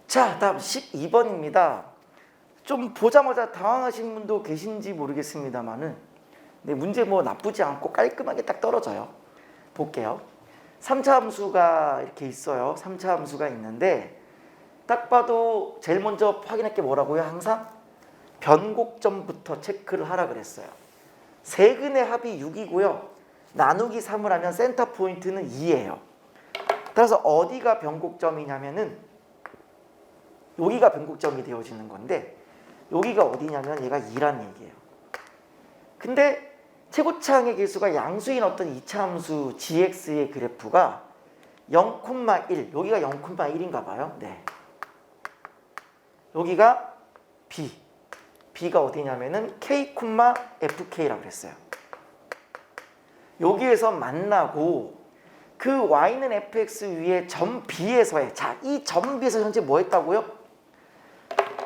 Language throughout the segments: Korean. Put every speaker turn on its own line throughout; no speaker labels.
자, 다음 12번입니다. 좀 보자마자 당황하신 분도 계신지 모르겠습니다만은 문제 뭐 나쁘지 않고 깔끔하게 딱 떨어져요. 볼게요. 3차 함수가 이렇게 있어요. 3차 함수가 있는데 딱 봐도 제일 먼저 확인할 게 뭐라고요? 항상 변곡점부터 체크를 하라 그랬어요. 세근의 합이 6이고요. 나누기 3을 하면 센터 포인트는 2예요. 따라서 어디가 변곡점이냐면은 여기가 변곡점이 되어지는 건데 여기가 어디냐면 얘가 2란 얘기예요. 근데 최고차항의 개수가 양수인 어떤 2차 함수 gx의 그래프가 0,1 여기가 0,1인가 봐요. 네. 여기가 B가 어디냐면은 K,FK라고 그랬어요. 여기에서 만나고 그 y는 fx 위에 점 B에서의 이 점 B에서 현재 뭐 했다고요?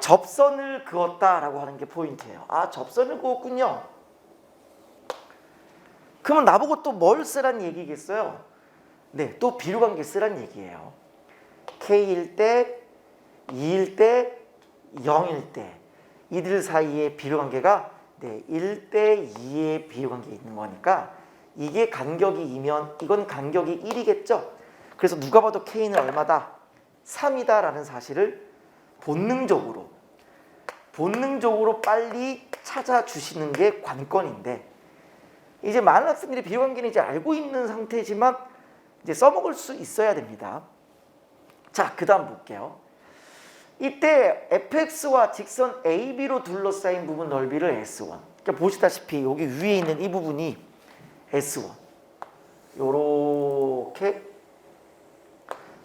접선을 그었다라고 하는 게 포인트예요. 아, 접선을 그었군요. 그러면 나보고 또 뭘 쓰란 얘기겠어요? 네, 또 비류관계 쓰란 얘기예요. K일 때, 2일 때, 0일 때 이들 사이의 비류관계가 1대 2의 비류관계에 있는 거니까 이게 간격이 2면 이건 간격이 1이겠죠? 그래서 누가 봐도 K는 얼마다? 3이다 라는 사실을 본능적으로 빨리 찾아주시는 게 관건인데 이제 많은 학생들이 비유관계는 이제 알고 있는 상태지만 이제 써먹을 수 있어야 됩니다. 자, 그 다음 볼게요. 이때 fx와 직선 AB로 둘러싸인 부분 넓이를 S1. 그러니까 보시다시피 여기 위에 있는 이 부분이 S1. 요렇게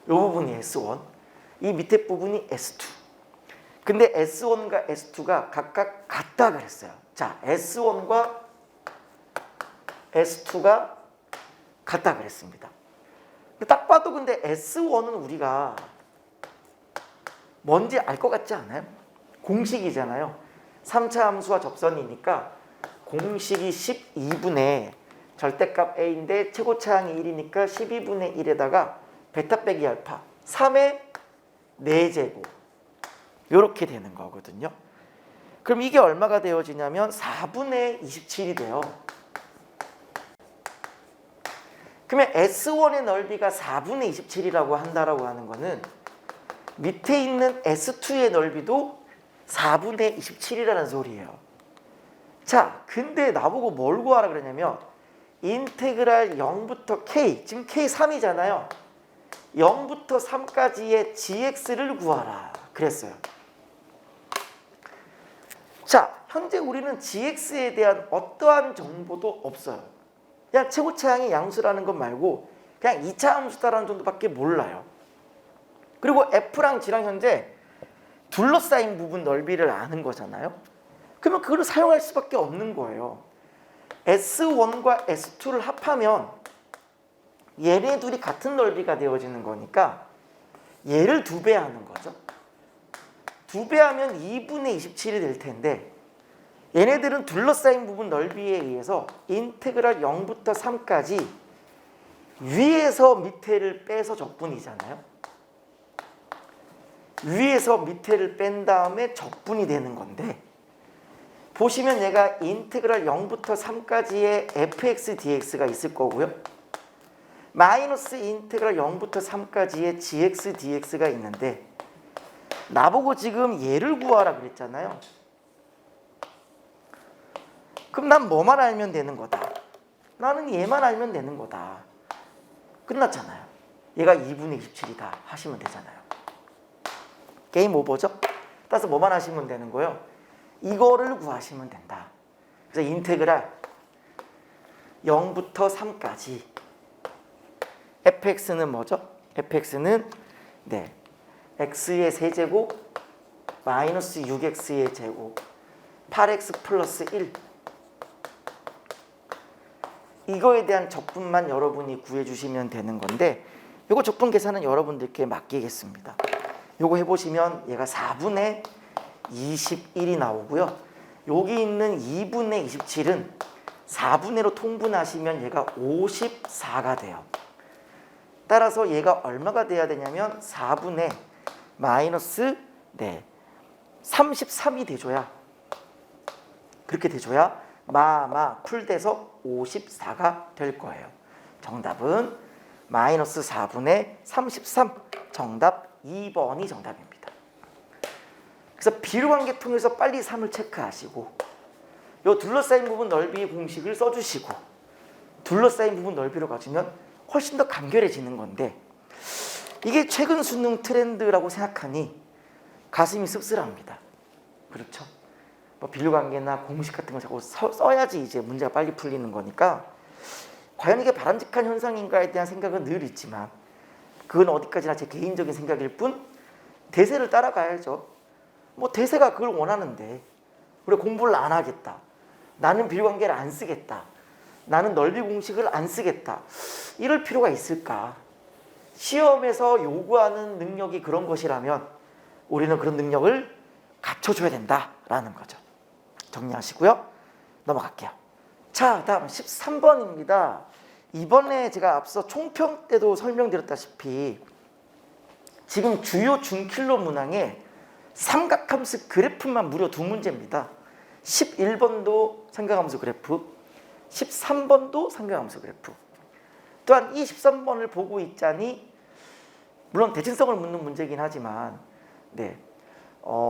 요 부분이 S1. 이 밑에 부분이 S2. 근데 S1과 S2가 각각 같다 그랬어요. 자, S1과 S2가 같다 그랬습니다. 딱 봐도 근데 S1은 우리가 뭔지 알 것 같지 않아요? 공식이잖아요. 3차 함수와 접선이니까 공식이 12분의 절대값 A인데 최고차항이 1이니까 12분의 1에다가 베타 빼기 알파 3의 4제곱 이렇게 되는 거거든요. 그럼 이게 얼마가 되어지냐면 4분의 27이 돼요. 그러면 S1의 넓이가 4분의 27이라고 한다라고 하는 거는 밑에 있는 S2의 넓이도 4분의 27이라는 소리예요. 자, 근데 나보고 뭘 구하라 그러냐면 인테그랄 0부터 K, 지금 K 3이잖아요. 0부터 3까지의 gx를 구하라 그랬어요. 자, 현재 우리는 gx에 대한 어떠한 정보도 없어요. 그냥 최고차항의 양수라는 것 말고 그냥 2차 함수다라는 정도밖에 몰라요. 그리고 f랑 g랑 현재 둘러싸인 부분 넓이를 아는 거잖아요. 그러면 그걸 사용할 수밖에 없는 거예요. S1과 S2를 합하면 얘네 둘이 같은 넓이가 되어지는 거니까 얘를 2배 하는 거죠. 2배 하면 2분의 27이 될 텐데 얘네들은 둘러싸인 부분 넓이에 의해서 인테그랄 0부터 3까지 위에서 밑에를 빼서 적분이잖아요. 위에서 밑에를 뺀 다음에 적분이 되는 건데 보시면 얘가 인테그랄 0부터 3까지의 fx dx가 있을 거고요. 마이너스 인테그랄 0부터 3까지의 gx dx가 있는데 나보고 지금 얘를 구하라 그랬잖아요. 그럼 난 뭐만 알면 되는 거다. 나는 얘만 알면 되는 거다. 끝났잖아요. 얘가 2분의 27이다 하시면 되잖아요. 게임 오버죠? 따라서 뭐만 하시면 되는 거예요? 이거를 구하시면 된다. 그래서 인테그랄 0부터 3까지 fx는 뭐죠? fx는 x의 세제곱 마이너스 6x의 제곱 8x 플러스 1 이거에 대한 적분만 여러분이 구해주시면 되는 건데 이거 적분 계산은 여러분들께 맡기겠습니다. 이거 해보시면 얘가 4분의 21이 나오고요. 여기 있는 2분의 27은 4분의로 통분하시면 얘가 54가 돼요. 따라서 얘가 얼마가 돼야 되냐면 4분의 마이너스 33이 돼줘야, 그렇게 돼줘야 쿨돼서 54가 될 거예요. 정답은 마이너스 4분의 33, 정답 2번이 정답입니다. 그래서 비례관계 통해서 빨리 3을 체크하시고, 요 둘러싸인 부분 넓이의 공식을 써주시고, 둘러싸인 부분 넓이로 가지면 훨씬 더 간결해지는 건데, 이게 최근 수능 트렌드라고 생각하니 가슴이 씁쓸합니다. 그렇죠? 뭐 비례관계나 공식 같은 거 자꾸 써야지 이제 문제가 빨리 풀리는 거니까, 과연 이게 바람직한 현상인가에 대한 생각은 늘 있지만, 그건 어디까지나 제 개인적인 생각일 뿐, 대세를 따라가야죠. 뭐 대세가 그걸 원하는데 우리가 공부를 안 하겠다, 나는 비례관계를 안 쓰겠다, 나는 넓이 공식을 안 쓰겠다, 이럴 필요가 있을까? 시험에서 요구하는 능력이 그런 것이라면 우리는 그런 능력을 갖춰줘야 된다라는 거죠. 정리하시고요. 넘어갈게요. 자, 다음 13번입니다. 이번에 제가 앞서 총평 때도 설명드렸다시피 지금 주요 중킬로 문항에 삼각함수 그래프만 무려 2문제입니다. 11번도 삼각함수 그래프, 13번도 삼각함수 그래프. 또한 이 13번을 보고 있자니, 물론 대칭성을 묻는 문제이긴 하지만,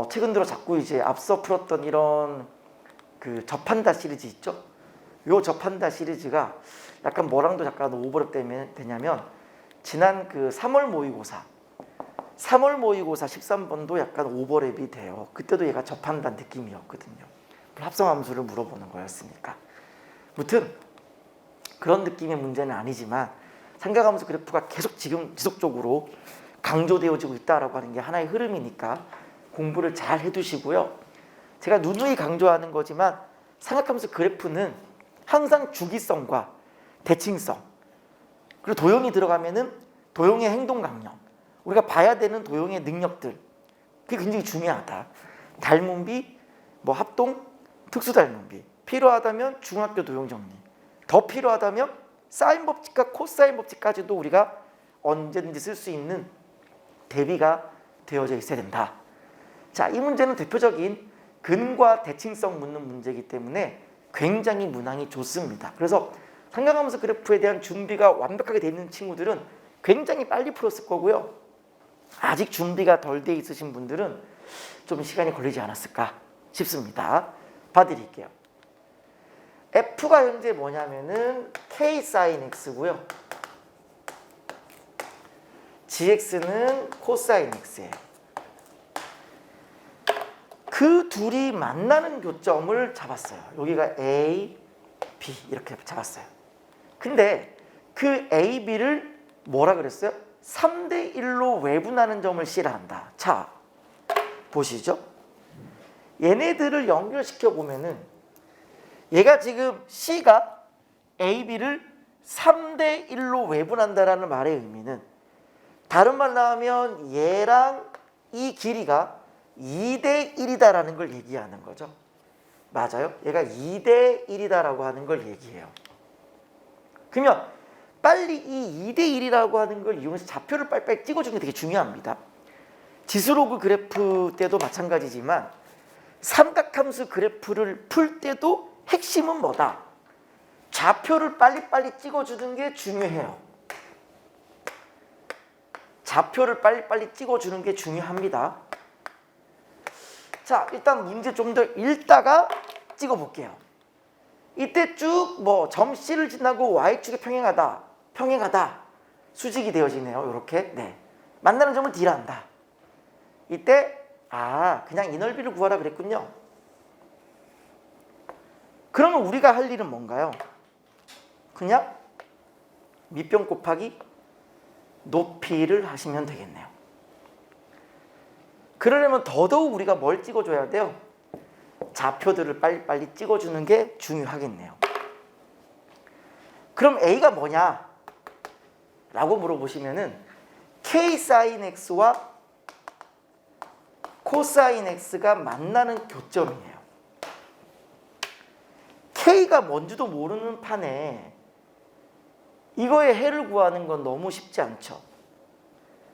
최근 들어 자꾸 이제 앞서 풀었던 이런 그 접한다 시리즈 있죠? 요 접한다 시리즈가 약간 뭐랑도 약간 오버랩 되냐면, 지난 그 3월 모의고사 13번도 약간 오버랩이 돼요. 그때도 얘가 접한다 느낌이었거든요. 합성함수를 물어보는 거였으니까. 무튼 그런 느낌의 문제는 아니지만, 삼각함수 그래프가 계속 지금 지속적으로 강조되어지고 있다라고 하는 게 하나의 흐름이니까 공부를 잘 해두시고요. 제가 누누이 강조하는 거지만 삼각함수 그래프는 항상 주기성과 대칭성, 그리고 도형이 들어가면은 도형의 행동 강령, 우리가 봐야 되는 도형의 능력들, 그게 굉장히 중요하다. 닮은비, 뭐 합동, 특수 닮은비, 필요하다면 중학교 도형 정리, 더 필요하다면 사인 법칙과 코사인 법칙까지도 우리가 언제든지 쓸 수 있는 대비가 되어져 있어야 된다. 자, 이 문제는 대표적인 근과 대칭성 묻는 문제이기 때문에 굉장히 문항이 좋습니다. 그래서 삼각함수 그래프에 대한 준비가 완벽하게 되어 있는 친구들은 굉장히 빨리 풀었을 거고요. 아직 준비가 덜 돼 있으신 분들은 좀 시간이 걸리지 않았을까 싶습니다. 봐드릴게요. F가 현재 뭐냐면은 K 사인 X고요. GX는 코사인 X예요. 그 둘이 만나는 교점을 잡았어요. 여기가 A, B 이렇게 잡았어요. 근데 그 A, B를 뭐라 그랬어요? 3대 1로 외분하는 점을 C라 자, 보시죠. 얘네들을 연결시켜 보면은 얘가 지금 C가 A, B를 3대 1로 외분한다라는 말의 의미는, 다른 말로 하면 얘랑 이 길이가 2대 1이다라는 걸 얘기하는 거죠. 맞아요? 얘가 2대 1이다라고 하는 걸 얘기해요. 그러면 빨리 이 2대 1이라고 하는 걸 이용해서 좌표를 빨리빨리 찍어주는 게 되게 중요합니다. 지수로그 그래프 때도 마찬가지지만 삼각함수 그래프를 풀 때도 핵심은 뭐다? 좌표를 빨리빨리 찍어주는 게 중요해요. 좌표를 빨리빨리 찍어주는 게 중요합니다. 자, 일단 문제 좀 더 읽다가 찍어볼게요. 이때 쭉 뭐 점 C를 지나고 Y축에 평행하다 수직이 되어지네요. 이렇게. 만나는 점을 D란다. 이때 그냥 이 넓이를 구하라 그랬군요. 그러면 우리가 할 일은 뭔가요? 그냥 밑변 곱하기 높이를 하시면 되겠네요. 그러려면 더더욱 우리가 뭘 찍어줘야 돼요? 좌표들을 빨리빨리 찍어주는 게 중요하겠네요. 그럼 A가 뭐냐? 라고 물어보시면은 K 사인 X와 코사인 X가 만나는 교점이에요. K가 뭔지도 모르는 판에 이거의 해를 구하는 건 너무 쉽지 않죠.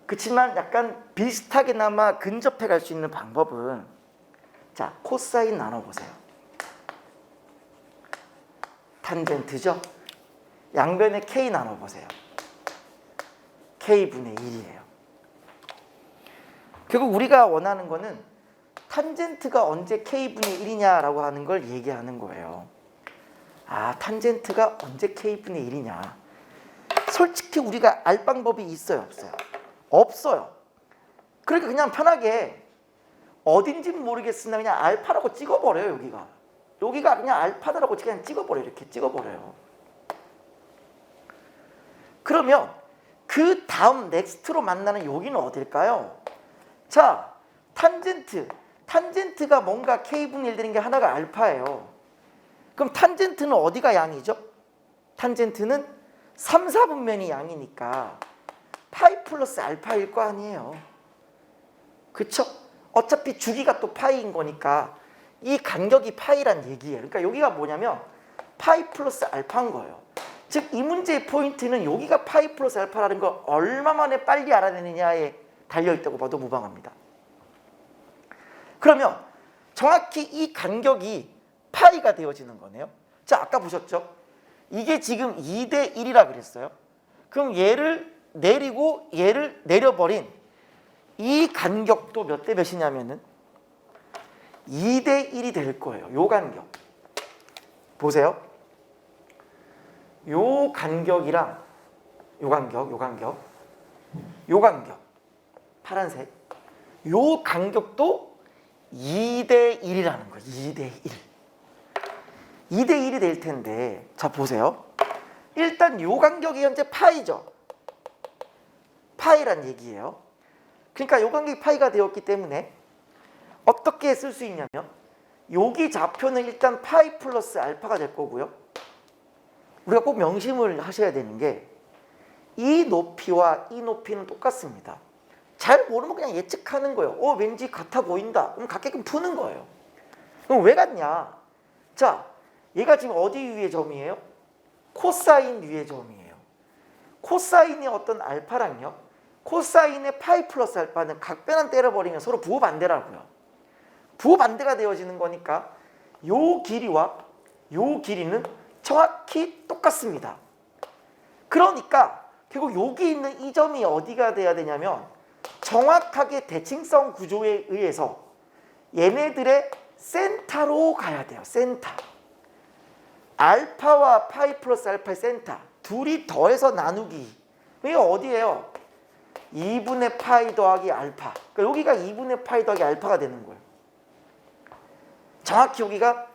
그렇지만 약간 비슷하게나마 근접해 갈 수 있는 방법은 자, 코사인 나눠보세요. 탄젠트죠? 양변에 K 나눠보세요. K분의 1이에요. 결국 우리가 원하는 거는 탄젠트가 언제 K분의 1이냐라고 하는 걸 얘기하는 거예요. 아, 탄젠트가 언제 K분의 1이냐. 솔직히 우리가 알 방법이 있어요, 없어요? 없어요. 그러니까 그냥 편하게 어딘지는 모르겠으나 그냥 알파라고 찍어버려요. 여기가 그냥 알파다라고 그냥 찍어버려요. 이렇게 찍어버려요. 그러면 그 다음 넥스트로 만나는 여기는 어딜까요? 자, 탄젠트가 뭔가 K분의 1 되는 게 하나가 알파예요. 그럼 탄젠트는 어디가 양이죠? 탄젠트는 3, 4분면이 양이니까 파이 플러스 알파일 거 아니에요. 그쵸? 어차피 주기가 또 파이인 거니까 이 간격이 파이란 얘기예요. 그러니까 여기가 뭐냐면 파이 플러스 알파인 거예요. 즉 이 문제의 포인트는 여기가 파이 플러스 알파라는 걸 얼마 만에 빨리 알아내느냐에 달려있다고 봐도 무방합니다. 그러면 정확히 이 간격이 파이가 되어지는 거네요. 자, 아까 보셨죠? 이게 지금 2대 1이라 그랬어요. 그럼 얘를 내리고 얘를 내려버린 이 간격도 몇 대 몇이냐면은 2대 1이 될 거예요. 요 간격. 보세요. 요 간격이랑 요 간격. 파란색. 요 간격도 2대 1이라는 거예요. 2대 1. 2대 1이 될 텐데 자 보세요. 일단 요 간격이 현재 파이죠. 파이란 얘기예요. 그러니까 요 간격이 파이가 되었기 때문에 어떻게 쓸 수 있냐면 여기 좌표는 일단 파이 플러스 알파가 될 거고요. 우리가 꼭 명심을 하셔야 되는 게 이 높이와 이 높이는 똑같습니다. 잘 모르면 그냥 예측하는 거예요. 왠지 같아 보인다. 그럼 같게끔 푸는 거예요. 그럼 왜 같냐? 자, 얘가 지금 어디 위의 점이에요? 코사인 위의 점이에요. 코사인의 어떤 알파랑요, 코사인의 파이 플러스 알파는 각변환 때려버리면 서로 부호반대라고요. 부호반대가 되어지는 거니까 요 길이와 요 길이는 정확히 똑같습니다. 그러니까 결국 여기 있는 이 점이 어디가 돼야 되냐면 정확하게 대칭성 구조에 의해서 얘네들의 센터로 가야 돼요. 센터. 알파와 파이 플러스 알파의 센터. 둘이 더해서 나누기. 이게 어디예요? 2분의 파이 더하기 알파. 그러니까 여기가 2분의 파이 더하기 알파가 되는 거예요. 정확히 여기가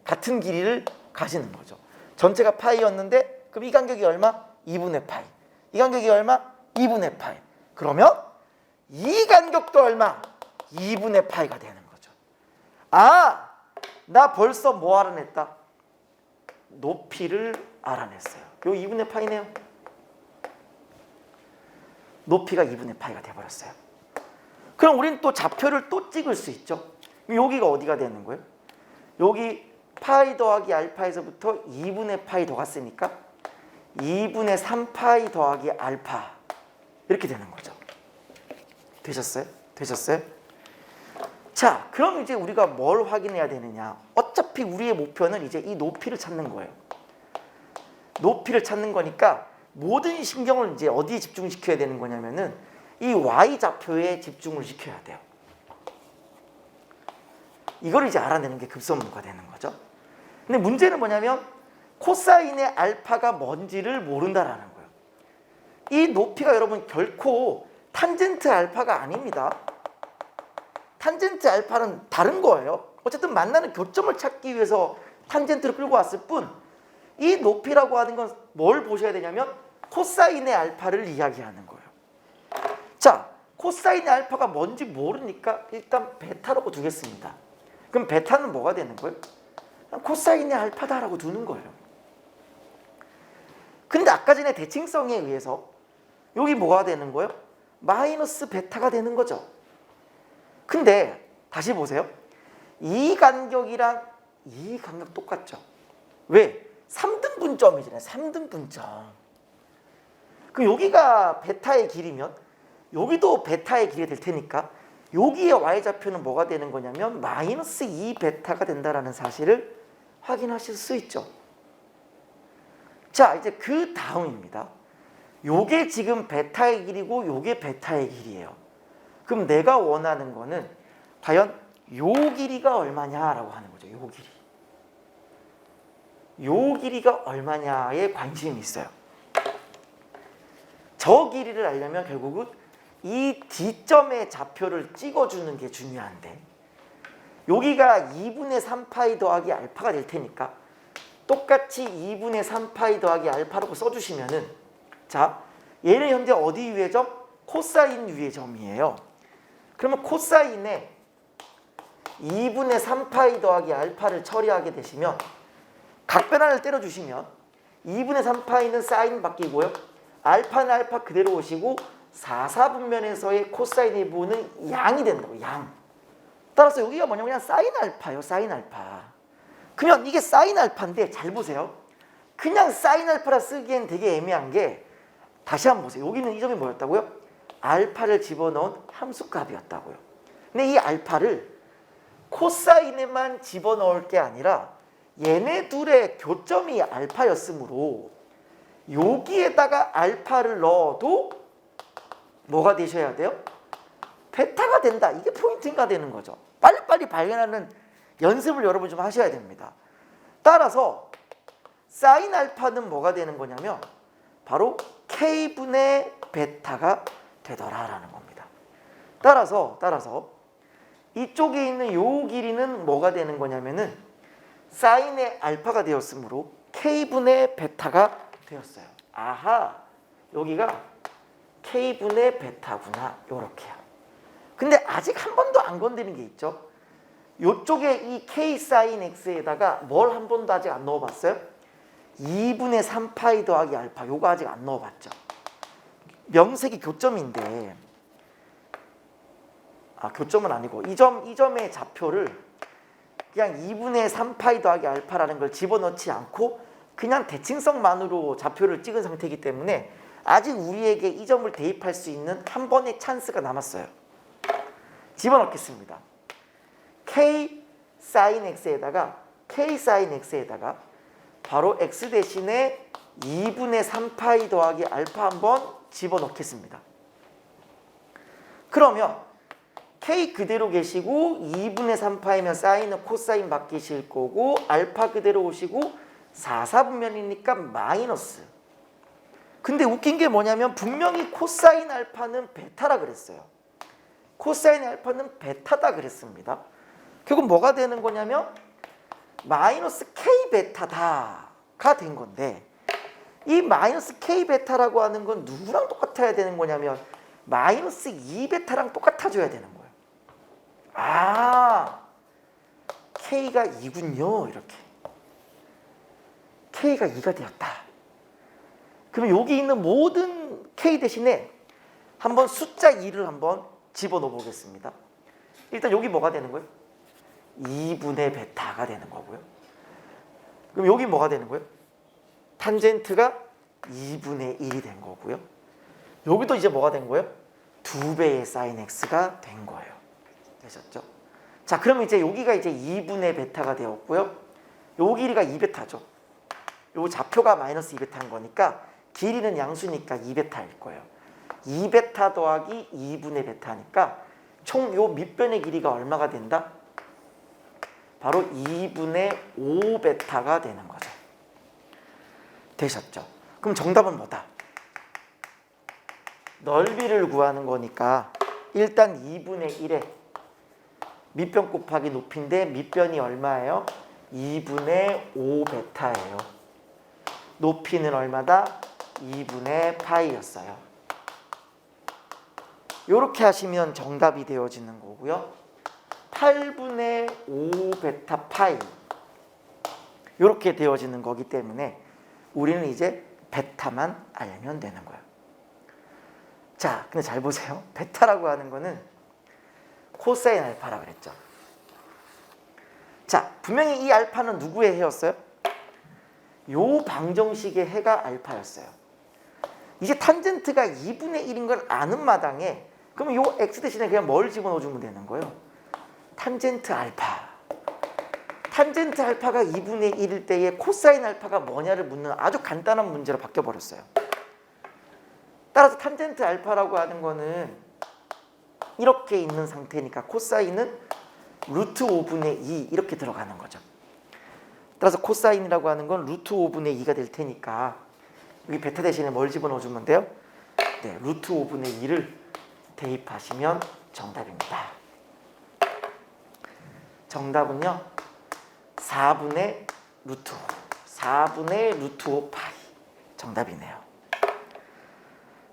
같은 길이를 가시는 거죠. 전체가 파이였는데 그럼 이 간격이 얼마? 2분의 파이. 이 간격이 얼마? 2분의 파이. 그러면 이 간격도 얼마? 2분의 파이가 되는 거죠. 아, 나 벌써 뭐 알아냈다? 높이를 알아냈어요. 요 2분의 파이네요. 높이가 2분의 파이가 돼버렸어요. 그럼 우리는 또 좌표를 또 찍을 수 있죠. 여기가 어디가 되는 거예요? 여기 파이 더하기 알파에서부터 2분의 파이 더 갔으니까 2분의 3파이 더하기 알파 이렇게 되는 거죠. 되셨어요? 자, 그럼 이제 우리가 뭘 확인해야 되느냐? 어차피 우리의 목표는 이제 이 높이를 찾는 거예요. 높이를 찾는 거니까 모든 신경을 이제 어디에 집중시켜야 되는 거냐면은 이 y 좌표에 집중을 시켜야 돼요. 이걸 이제 알아내는 게 급선무가 되는 거죠. 근데 문제는 뭐냐면 코사인의 알파가 뭔지를 모른다라는 거예요. 이 높이가 여러분 결코 탄젠트 알파가 아닙니다. 탄젠트 알파는 다른 거예요. 어쨌든 만나는 교점을 찾기 위해서 탄젠트를 끌고 왔을 뿐, 이 높이라고 하는 건 뭘 보셔야 되냐면 코사인의 알파를 이야기하는 거예요. 자, 코사인의 알파가 뭔지 모르니까 일단 베타라고 두겠습니다. 그럼 베타는 뭐가 되는 거예요? 코사인의 알파다라고 두는 거예요. 근데 아까 전에 대칭성에 의해서 여기 뭐가 되는 거예요? 마이너스 베타가 되는 거죠. 근데 다시 보세요. 이 간격이랑 이 간격 똑같죠. 왜? 3등분점이잖아요. 3등분점. 그 여기가 베타의 길이면 여기도 베타의 길이 될 테니까 여기의 y좌표는 뭐가 되는 거냐면 마이너스 2베타가 된다는 사실을 확인하실 수 있죠. 자, 이제 그 다음입니다. 요게 지금 베타의 길이고 요게 베타의 길이에요. 그럼 내가 원하는 거는 과연 요 길이가 얼마냐라고 하는 거죠. 요 길이. 요 길이가 얼마냐에 관심이 있어요. 저 길이를 알려면 결국은 이 D점의 좌표를 찍어주는 게 중요한데 여기가 2분의 3파이 더하기 알파가 될 테니까 똑같이 2분의 3파이 더하기 알파라고 써주시면은 자, 얘는 현재 어디 위의 점? 코사인 위의 점이에요. 그러면 코사인에 2분의 3파이 더하기 알파를 처리하게 되시면 각변환을 때려주시면 2분의 3파이는 사인 바뀌고요. 알파는 알파 그대로 오시고 4, 4분면에서의 코사인의 부분은 양이 된다고, 양. 따라서 여기가 뭐냐면 그냥 사인 알파예요, 사인 알파. 그러면 이게 사인 알파인데 잘 보세요. 그냥 사인 알파라 쓰기엔 되게 애매한 게 다시 한번 보세요. 여기는 이 점이 뭐였다고요? 알파를 집어넣은 함수값이었다고요. 근데 이 알파를 코사인에만 집어넣을 게 아니라 얘네 둘의 교점이 알파였으므로 여기에다가 알파를 넣어도 뭐가 되셔야 돼요? 베타가 된다. 이게 포인트가 되는 거죠. 빨리빨리 발견하는 연습을 여러분 좀 하셔야 됩니다. 따라서 사인 알파는 뭐가 되는 거냐면 바로 K분의 베타가 되더라라는 겁니다. 따라서 이쪽에 있는 요 길이는 뭐가 되는 거냐면은 사인의 알파가 되었으므로 K분의 베타가 되었어요. 아하, 여기가 K분의 베타구나. 요렇게요. 근데 아직 한 번도 안 건드린 게 있죠. 요쪽에 이 K 사인 X에다가 뭘 한 번도 아직 안 넣어봤어요? 2분의 3파이 더하기 알파. 요거 아직 안 넣어봤죠. 명색이 교점인데 교점은 아니고 이 점의 좌표를 그냥 2분의 3파이 더하기 알파라는 걸 집어넣지 않고 그냥 대칭성만으로 좌표를 찍은 상태이기 때문에 아직 우리에게 이 점을 대입할 수 있는 한 번의 찬스가 남았어요. 집어넣겠습니다. K 사인 X에다가 바로 X 대신에 2분의 3파이 더하기 알파 한번 집어넣겠습니다. 그러면 K 그대로 계시고 2분의 3파이면 사인은 코사인 바뀌실 거고 알파 그대로 오시고 4, 4분면이니까 마이너스. 근데 웃긴 게 뭐냐면 분명히 코사인 알파는 베타라 그랬어요. 코사인 알파는 베타다 그랬습니다. 결국 뭐가 되는 거냐면 마이너스 K 베타다가 된 건데 이 마이너스 K 베타라고 하는 건 누구랑 똑같아야 되는 거냐면 마이너스 2 베타랑 똑같아져야 되는 거예요. K가 2군요. 이렇게. K가 2가 되었다. 그럼 여기 있는 모든 K 대신에 한번 숫자 2를 한번 집어넣어 보겠습니다. 일단 여기 뭐가 되는 거예요? 2분의 베타가 되는 거고요. 그럼 여기 뭐가 되는 거예요? 탄젠트가 2분의 1이 된 거고요. 여기도 이제 뭐가 된 거예요? 2배의 사인 X가 된 거예요. 되셨죠? 자, 그러면 이제 여기가 이제 2분의 베타가 되었고요. 요 길이가 2베타죠. 요 좌표가 마이너스 2베타인 거니까 길이는 양수니까 2베타일 거예요. 2베타 더하기 2분의 베타니까 총 요 밑변의 길이가 얼마가 된다? 바로 2분의 5베타가 되는 거죠. 되셨죠? 그럼 정답은 뭐다? 넓이를 구하는 거니까 일단 2분의 1에 밑변 곱하기 높이인데 밑변이 얼마예요? 2분의 5베타예요. 높이는 얼마다? 2분의 파이였어요. 이렇게 하시면 정답이 되어지는 거고요. 8분의 5베타 파이 이렇게 되어지는 거기 때문에 우리는 이제 베타만 알면 되는 거예요. 자, 근데 잘 보세요. 베타라고 하는 거는 코사인 알파라 그랬죠. 자, 분명히 이 알파는 누구의 해였어요? 요 방정식의 해가 알파였어요. 이제 탄젠트가 2분의 1인 걸 아는 마당에 그러면 요 x 대신에 그냥 뭘 집어넣어 주면 되는 거예요? 탄젠트 알파. 탄젠트 알파가 2분의 1일 때에 코사인 알파가 뭐냐를 묻는 아주 간단한 문제로 바뀌어 버렸어요. 따라서 탄젠트 알파라고 하는 거는 이렇게 있는 상태니까 코사인은 루트 5분의 2 이렇게 들어가는 거죠. 따라서 코사인이라고 하는 건 루트 5분의 2가 될 테니까 여기 베타 대신에 뭘 집어넣어 주면 돼요? 네, 루트 5분의 2를 대입하시면 정답입니다. 정답은요 4분의 루트 5 4분의 루트 5 파이 정답이네요.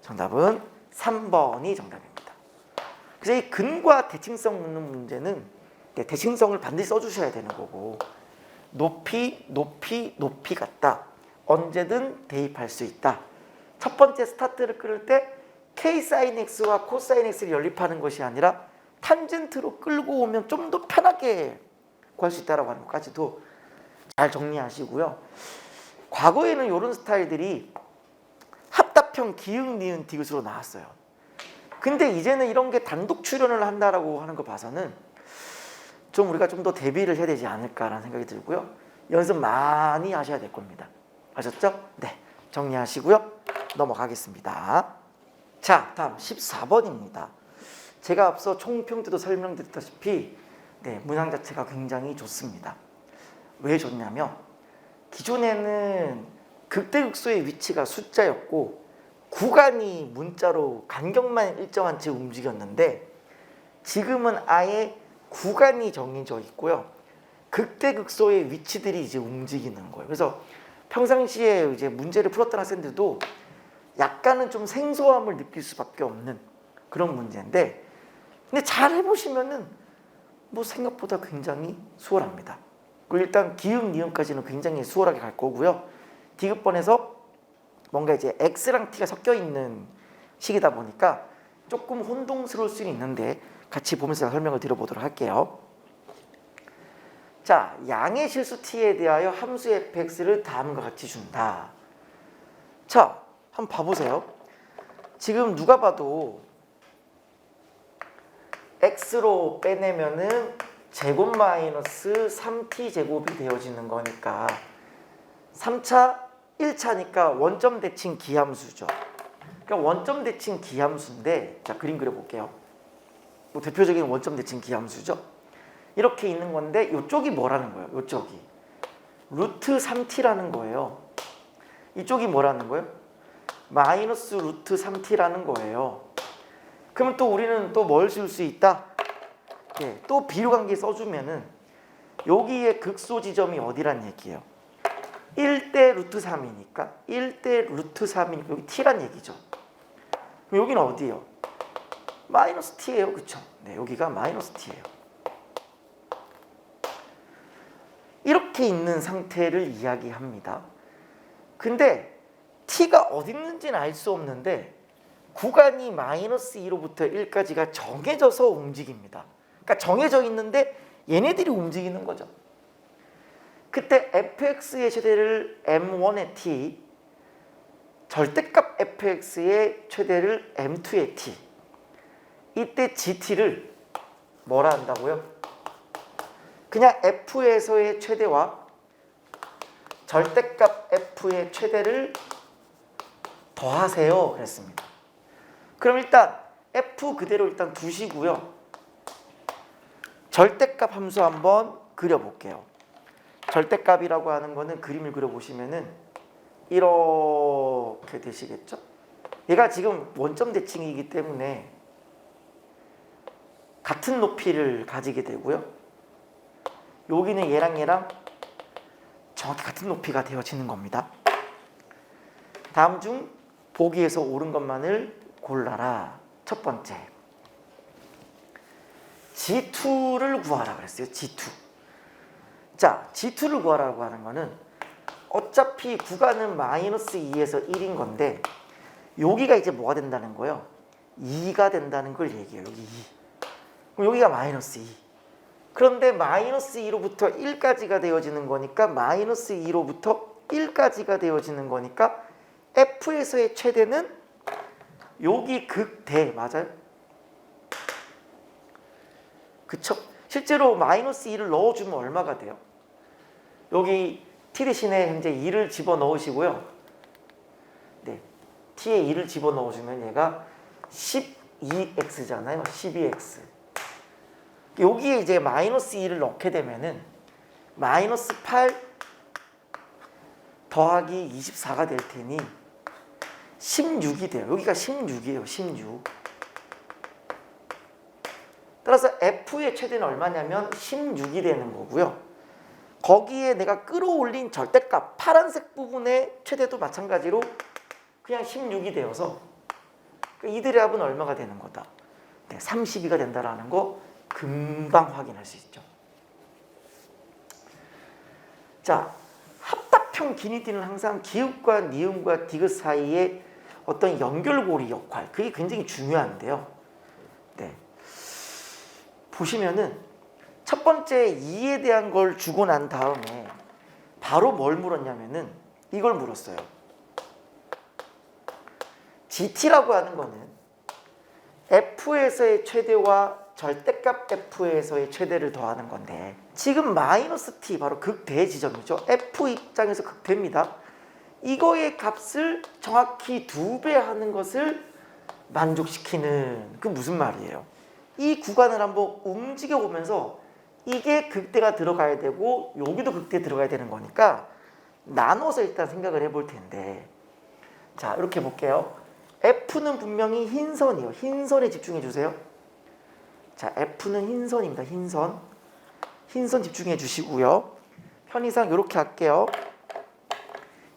정답은 3번이 정답입니다. 그래서 이 근과 대칭성 묻는 문제는 대칭성을 반드시 써주셔야 되는 거고 높이, 높이, 높이 같다. 언제든 대입할 수 있다. 첫 번째 스타트를 끌을 때 K 사인 X와 코사인 X를 연립하는 것이 아니라 탄젠트로 끌고 오면 좀 더 편하게 구할 수 있다고 하는 것까지도 잘 정리하시고요. 과거에는 이런 스타일들이 합답형 기역, 니은, 디귿으로 나왔어요. 근데 이제는 이런 게 단독 출연을 한다라고 하는 거 봐서는 좀 우리가 좀 더 대비를 해야 되지 않을까라는 생각이 들고요. 연습 많이 하셔야 될 겁니다. 아셨죠? 네, 정리하시고요. 넘어가겠습니다. 자, 다음 14번입니다. 제가 앞서 총평 때도 설명드렸다시피 문항 자체가 굉장히 좋습니다. 왜 좋냐면 기존에는 극대극소의 위치가 숫자였고 구간이 문자로 간격만 일정한 채 움직였는데 지금은 아예 구간이 정해져 있고요. 극대극소의 위치들이 이제 움직이는 거예요. 그래서 평상시에 이제 문제를 풀었던 학생들도 약간은 좀 생소함을 느낄 수밖에 없는 그런 문제인데, 근데 잘 해보시면은 뭐 생각보다 굉장히 수월합니다. 그리고 일단 기역, 니은까지는 굉장히 수월하게 갈 거고요. 디귿번에서 뭔가 이제 X랑 T가 섞여 있는 식이다 보니까 조금 혼동스러울 수는 있는데 같이 보면서 설명을 드려보도록 할게요. 자, 양의 실수 T에 대하여 함수 fx를 다음과 같이 준다. 자, 한번 봐보세요. 지금 누가 봐도 x로 빼내면은 제곱 마이너스 3t 제곱이 되어지는 거니까 3차, 1차니까 원점 대칭 기함수죠. 그러니까 원점 대칭 기함수인데, 자 그림 그려볼게요. 뭐 대표적인 원점 대칭 기함수죠. 이렇게 있는 건데 이쪽이 뭐라는 거예요? 이쪽이 루트 3t라는 거예요. 이쪽이 뭐라는 거예요? 마이너스 루트 3t라는 거예요. 그러면 또 우리는 또 뭘 쓸 수 있다? 또 비교관계 써주면은 여기에 극소 지점이 어디란 얘기예요? 1대 루트 3이니까 1대 루트 3이니까 여기 t란 얘기죠. 그럼 여기는 어디예요? 마이너스 t예요. 그쵸? 네, 여기가 마이너스 t예요. 이렇게 있는 상태를 이야기합니다. 근데 t가 어디 있는지는 알 수 없는데 구간이 마이너스 2로부터 1까지가 정해져서 움직입니다. 그러니까 정해져 있는데 얘네들이 움직이는 거죠. 그때 fx의 최대를 m1의 t, 절대값 fx의 최대를 m2의 t, 이때 gt를 뭐라 한다고요? 그냥 f에서의 최대와 절대값 f의 최대를 더하세요 그랬습니다. 그럼 일단 f 그대로 일단 두시고요. 절대값 함수 한번 그려볼게요. 절대값이라고 하는 거는 그림을 그려보시면은 이렇게 되시겠죠? 얘가 지금 원점 대칭이기 때문에 같은 높이를 가지게 되고요. 여기는 얘랑 정확히 같은 높이가 되어지는 겁니다. 다음 중 보기에서 옳은 것만을 골라라. 첫 번째, G2를 구하라 그랬어요. G2. 자, G2를 구하라고 하는 거는 어차피 구간은 마이너스 2에서 1인 건데 여기가 이제 뭐가 된다는 거예요? 2가 된다는 걸 얘기해요. 여기 2. 그럼 여기가 마이너스 2. 그런데 마이너스 2로부터 1까지가 되어지는 거니까 마이너스 2로부터 1까지가 되어지는 거니까 F에서의 최대는 여기 극대 맞아요? 그쵸? 실제로 마이너스 2를 넣어주면 얼마가 돼요? 여기 t 대신에 현재 2를 집어넣으시고요. 네, t에 2를 집어넣어주면 얘가 12x잖아요. 12x. 여기에 이제 마이너스 2를 넣게 되면은 마이너스 8 더하기 24가 될 테니 16이 돼요. 여기가 16이에요. 16. 따라서 F의 최대는 얼마냐면 16이 되는 거고요. 거기에 내가 끌어올린 절대값 파란색 부분의 최대도 마찬가지로 그냥 16이 되어서 이들의 합은 얼마가 되는 거다. 네, 32가 된다라는 거 금방 확인할 수 있죠. 자, 합답형 기니디는 항상 기읍과 니은과 디귿 사이에 어떤 연결고리 역할, 그게 굉장히 중요한데요. 네. 보시면은 첫 번째 2에 대한 걸 주고 난 다음에 바로 뭘 물었냐면은 이걸 물었어요. GT라고 하는 거는 F에서의 최대와 절대값 F에서의 최대를 더하는 건데 지금 마이너스 T 바로 극대 지점이죠. F 입장에서 극대입니다. 이거의 값을 정확히 2배 하는 것을 만족시키는 그 무슨 말이에요? 이 구간을 한번 움직여 보면서 이게 극대가 들어가야 되고 여기도 극대 들어가야 되는 거니까 나눠서 일단 생각을 해볼 텐데 자 이렇게 볼게요. F는 분명히 흰선이에요. 흰선에 집중해 주세요. 자 F는 흰선입니다. 흰선 집중해 주시고요. 편의상 이렇게 할게요.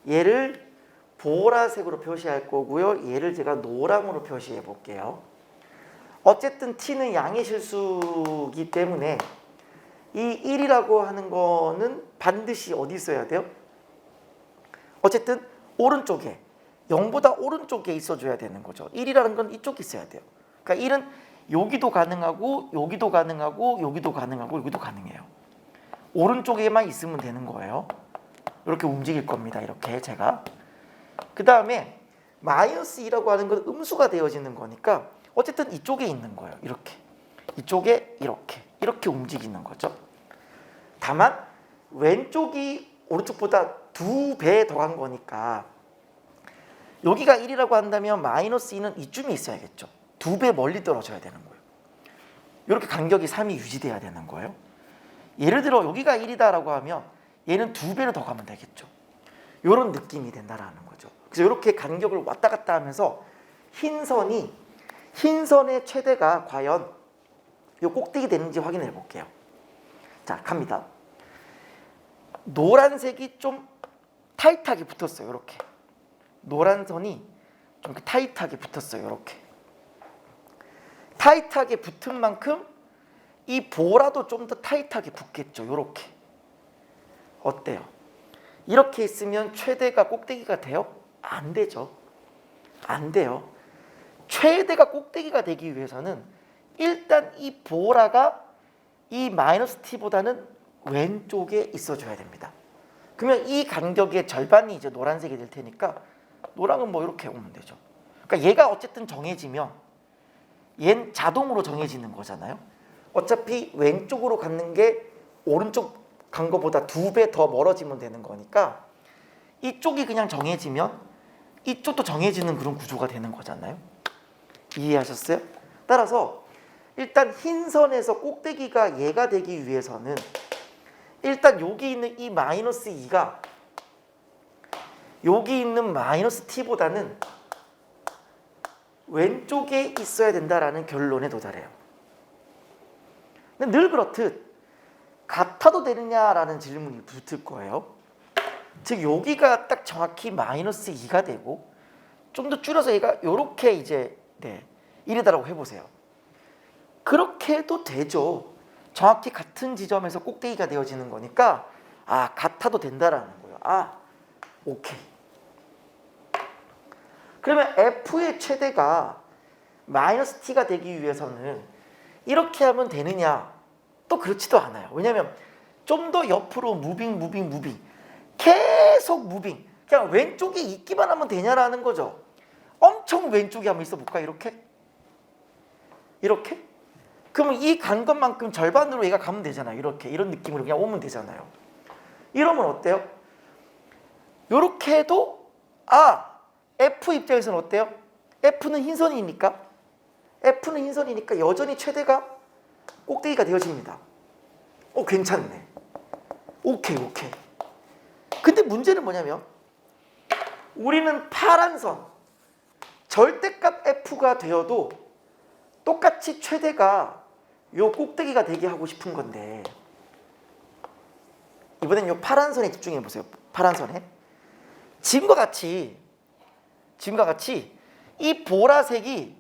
얘를 보라색으로 표시할 거고요. 얘를 제가 노랑으로 표시해 볼게요. 어쨌든 t는 양의 실수이기 때문에 이 1이라고 하는 거는 반드시 어디 있어야 돼요? 어쨌든 오른쪽에 0보다 오른쪽에 있어줘야 되는 거죠. 1이라는 건 이쪽에 있어야 돼요. 그러니까 1은 여기도 가능하고 여기도 가능하고 여기도 가능하고 여기도 가능해요. 오른쪽에만 있으면 되는 거예요. 이렇게 움직일 겁니다. 이렇게 제가 그 다음에 마이너스 2라고 하는 건 음수가 되어지는 거니까 어쨌든 이쪽에 있는 거예요. 이렇게 이쪽에 이렇게 움직이는 거죠. 다만 왼쪽이 오른쪽보다 2배 더한 거니까 여기가 1이라고 한다면 마이너스 2는 이쯤에 있어야겠죠. 2배 멀리 떨어져야 되는 거예요. 이렇게 간격이 3이 유지돼야 되는 거예요. 예를 들어 여기가 1이다라고 하면 얘는 2배를 더 가면 되겠죠. 이런 느낌이 된다라는 거죠. 그래서 이렇게 간격을 왔다 갔다 하면서 흰선의 최대가 과연 이 꼭대기 되는지 확인해 볼게요. 자, 갑니다. 노란색이 좀 타이트하게 붙었어요. 이렇게 노란 선이 좀 타이트하게 붙었어요. 이렇게 타이트하게 붙은 만큼 이 보라도 좀 더 타이트하게 붙겠죠. 이렇게 어때요? 이렇게 있으면 최대가 꼭대기가 돼요? 안 되죠. 안 돼요. 최대가 꼭대기가 되기 위해서는 일단 이 보라가 이 마이너스 t보다는 왼쪽에 있어줘야 됩니다. 그러면 이 간격의 절반이 이제 노란색이 될 테니까 노랑은 뭐 이렇게 오면 되죠. 그러니까 얘가 어쨌든 정해지면 얘는 자동으로 정해지는 거잖아요. 어차피 왼쪽으로 가는 게 오른쪽 간 거보다 2배 더 멀어지면 되는 거니까 이쪽이 그냥 정해지면 이쪽도 정해지는 그런 구조가 되는 거잖아요. 이해하셨어요? 따라서 일단 흰선에서 꼭대기가 얘가 되기 위해서는 일단 여기 있는 이 마이너스 2가 여기 있는 마이너스 t보다는 왼쪽에 있어야 된다라는 결론에 도달해요. 근데 늘 그렇듯 같아도 되느냐라는 질문이 붙을 거예요. 즉 여기가 딱 정확히 마이너스 2가 되고 좀 더 줄여서 얘가 이렇게 이제 1이다라고 해보세요. 그렇게 해도 되죠. 정확히 같은 지점에서 꼭대기가 되어지는 거니까 아 같아도 된다라는 거예요. 아 오케이. 그러면 F의 최대가 마이너스 t가 되기 위해서는 이렇게 하면 되느냐? 또 그렇지도 않아요. 왜냐하면 좀 더 옆으로 무빙 계속 무빙 그냥 왼쪽에 있기만 하면 되냐라는 거죠. 엄청 왼쪽에 한번 있어 볼까? 이렇게? 이렇게? 그러면 이 간 것만큼 절반으로 얘가 가면 되잖아요. 이렇게 이런 느낌으로 그냥 오면 되잖아요. 이러면 어때요? 이렇게 해도 F 입장에서는 어때요? F는 흰선이니까 여전히 최대가 꼭대기가 되어집니다. 괜찮네. 오케이. 근데 문제는 뭐냐면 우리는 파란 선 절대값 F가 되어도 똑같이 최대가 요 꼭대기가 되게 하고 싶은 건데 이번엔 요 파란 선에 집중해 보세요. 파란 선에 지금과 같이 이 보라색이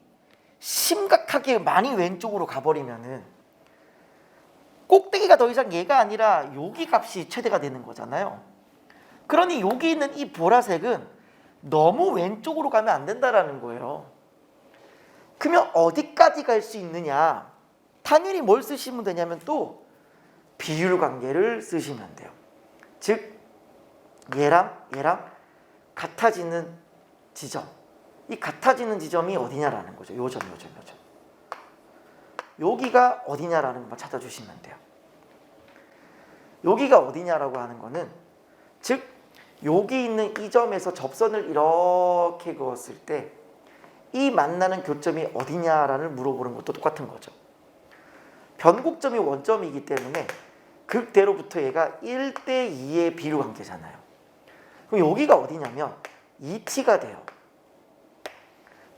심각하게 많이 왼쪽으로 가버리면은 꼭대기가 더 이상 얘가 아니라 여기 값이 최대가 되는 거잖아요. 그러니 여기 있는 이 보라색은 너무 왼쪽으로 가면 안 된다라는 거예요. 그러면 어디까지 갈 수 있느냐? 당연히 뭘 쓰시면 되냐면 또 비율 관계를 쓰시면 돼요. 즉 얘랑 같아지는 지점. 이 같아지는 지점이 어디냐라는 거죠. 요점. 여기가 어디냐라는 것만 찾아주시면 돼요. 여기가 어디냐라고 하는 거는 즉 여기 있는 이 점에서 접선을 이렇게 그었을 때 이 만나는 교점이 어디냐라는 물어보는 것도 똑같은 거죠. 변곡점이 원점이기 때문에 극대로부터 얘가 1대2의 비율 관계잖아요. 그럼 여기가 어디냐면 2t가 돼요.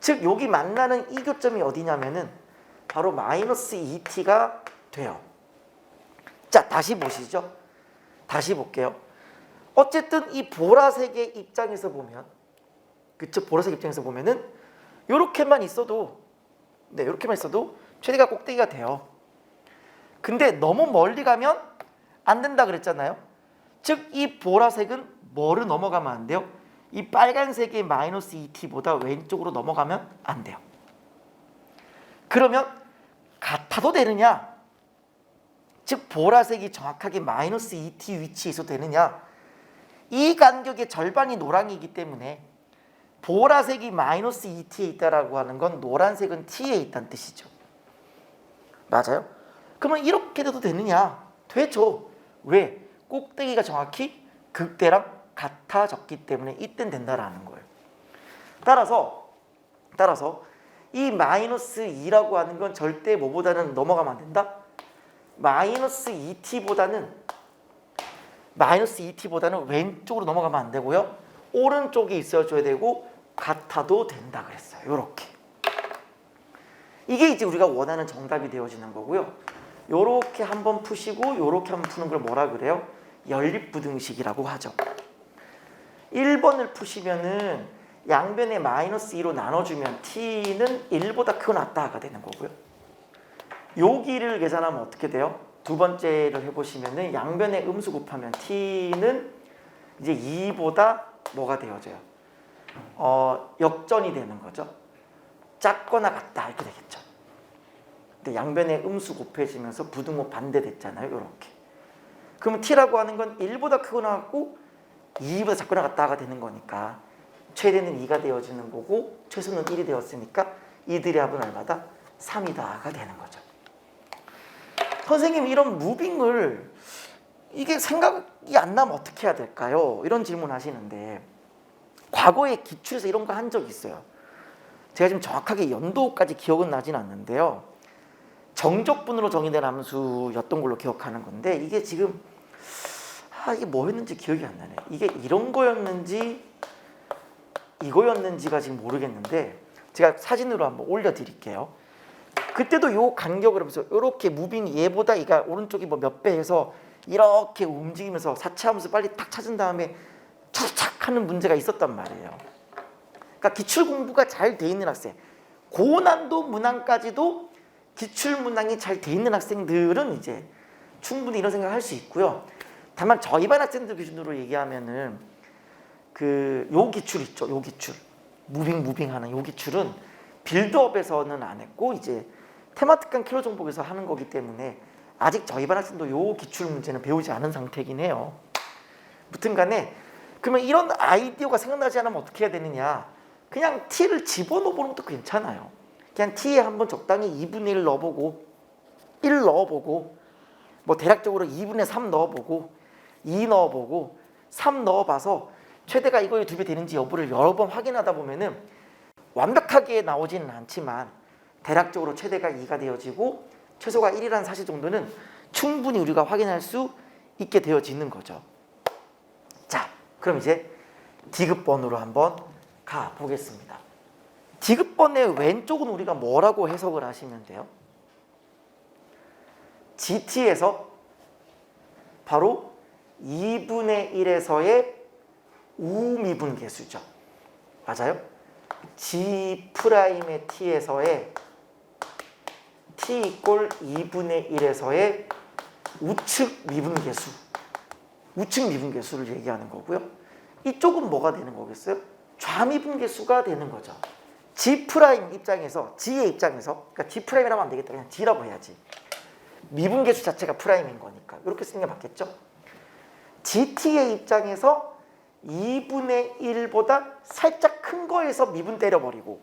즉 여기 만나는 이 교점이 어디냐면은 바로 마이너스 2t가 돼요. 자, 다시 보시죠. 다시 볼게요. 어쨌든 이 보라색의 입장에서 보면, 그쵸? 보라색 입장에서 보면은 요렇게만 있어도, 요렇게만 있어도 최대가 꼭대기가 돼요. 근데 너무 멀리 가면 안 된다 그랬잖아요. 즉 이 보라색은 뭐를 넘어가면 안 돼요? 이 빨간색의 마이너스 2t보다 왼쪽으로 넘어가면 안 돼요. 그러면 같아도 되느냐? 즉 보라색이 정확하게 마이너스 2t 위치에 있어도 되느냐? 이 간격의 절반이 노랑이기 때문에 보라색이 마이너스 2t에 있다라고 하는 건 노란색은 t에 있다는 뜻이죠. 맞아요? 그러면 이렇게 돼도 되느냐? 되죠. 왜? 꼭대기가 정확히 극대랑 같아졌기 때문에 이땐 된다라는 거예요. 따라서 이 마이너스 2라고 하는 건 절대 뭐보다는 넘어가면 안 된다? 마이너스 2t보다는 왼쪽으로 넘어가면 안 되고요. 오른쪽에 있어줘야 되고 같아도 된다 그랬어요. 요렇게. 이게 이제 우리가 원하는 정답이 되어지는 거고요. 요렇게 한번 푸시고 요렇게 한번 푸는 걸 뭐라 그래요? 연립부등식이라고 하죠. 1번을 푸시면은 양변에 마이너스 2로 나눠주면 t는 1보다 크고 낮다가 되는 거고요. 여기를 계산하면 어떻게 돼요? 두 번째를 해보시면은 양변에 음수 곱하면 t는 이제 2보다 뭐가 되어져요? 역전이 되는 거죠. 작거나 같다 이렇게 되겠죠. 근데 양변에 음수 곱해지면서 부등호 반대됐잖아요. 이렇게. 그러면 t라고 하는 건 1보다 크거나 같고 2보다 작거나 같다가 되는 거니까 최대는 2가 되어지는 거고 최소는 1이 되었으니까 이들의 합은 얼마다? 3이다가 되는 거죠. 선생님 이런 무빙을 이게 생각이 안 나면 어떻게 해야 될까요? 이런 질문 하시는데 과거에 기출에서 이런 거 한 적이 있어요. 제가 지금 정확하게 연도까지 기억은 나진 않는데요. 정적분으로 정의된 함수였던 걸로 기억하는 건데 이게 지금 이게 뭐였는지 기억이 안 나네. 이게 이런 거였는지 이거였는지가 지금 모르겠는데 제가 사진으로 한번 올려드릴게요. 그때도 요 간격을 하면서 이렇게 무빙이 얘보다 얘가 오른쪽이 뭐 몇 배 해서 이렇게 움직이면서 사차함수 빨리 딱 찾은 다음에 착착 하는 문제가 있었단 말이에요. 그러니까 기출 공부가 잘 돼 있는 학생, 고난도 문항까지도 기출 문항이 잘 돼 있는 학생들은 이제 충분히 이런 생각을 할 수 있고요. 다만 저희 반 학생들 기준으로 얘기하면은 요 기출 있죠. 요 기출 무빙하는 요 기출은 빌드업에서는 안 했고 이제 테마특강 킬러 정복에서 하는 거기 때문에 아직 저희 반 학생도 요 기출 문제는 배우지 않은 상태이긴 해요. 무튼 간에 그러면 이런 아이디어가 생각나지 않으면 어떻게 해야 되느냐? 그냥 t를 집어넣어보는 것도 괜찮아요. 그냥 t에 한번 적당히 2분의 1 넣어보고 1 넣어보고 뭐 대략적으로 2분의 3 넣어보고 2 넣어보고 3 넣어봐서 최대가 이거의 2배 되는지 여부를 여러 번 확인하다 보면은 완벽하게 나오지는 않지만 대략적으로 최대가 2가 되어지고 최소가 1이라는 사실 정도는 충분히 우리가 확인할 수 있게 되어지는 거죠. 자, 그럼 이제 디귿번으로 한번 가보겠습니다. 디귿번의 왼쪽은 우리가 뭐라고 해석을 하시면 돼요? GT에서 바로 2분의 1에서의 우미분계수죠. 맞아요? G'의 T에서의 T 이꼴 2분의 1에서의 우측 미분계수, 우측 미분계수를 얘기하는 거고요. 이쪽은 뭐가 되는 거겠어요? 좌미분계수가 되는 거죠. G' 입장에서, G의 입장에서, 그러니까 G'이라면 안 되겠다. 그냥 G라고 해야지. 미분계수 자체가 프라임인 거니까 이렇게 쓰는 게 맞겠죠? GT의 입장에서 2분의 1보다 살짝 큰 거에서 미분 때려버리고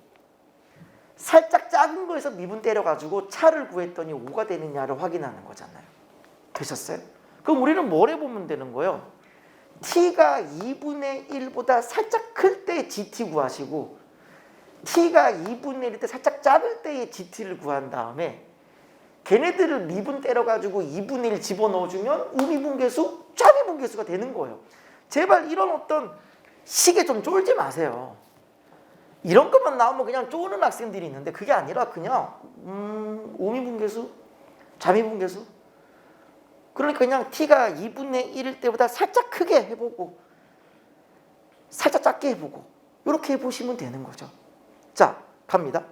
살짝 작은 거에서 미분 때려가지고 차를 구했더니 5가 되느냐를 확인하는 거잖아요. 되셨어요? 그럼 우리는 뭘 해보면 되는 거예요? t가 2분의 1보다 살짝 클 때 GT 구하시고 t가 2분의 1일 때 살짝 작을 때의 GT를 구한 다음에 걔네들을 미분 때려가지고 2분의 1 집어넣어주면 우미분계수, 좌미분계수가 되는 거예요. 제발 이런 어떤 식에 좀 쫄지 마세요. 이런 것만 나오면 그냥 쪼는 학생들이 있는데 그게 아니라 그냥 우미분계수, 좌미분계수. 그러니까 그냥 t가 2분의 1일 때보다 살짝 크게 해보고 살짝 작게 해보고 이렇게 해보시면 되는 거죠. 자, 갑니다.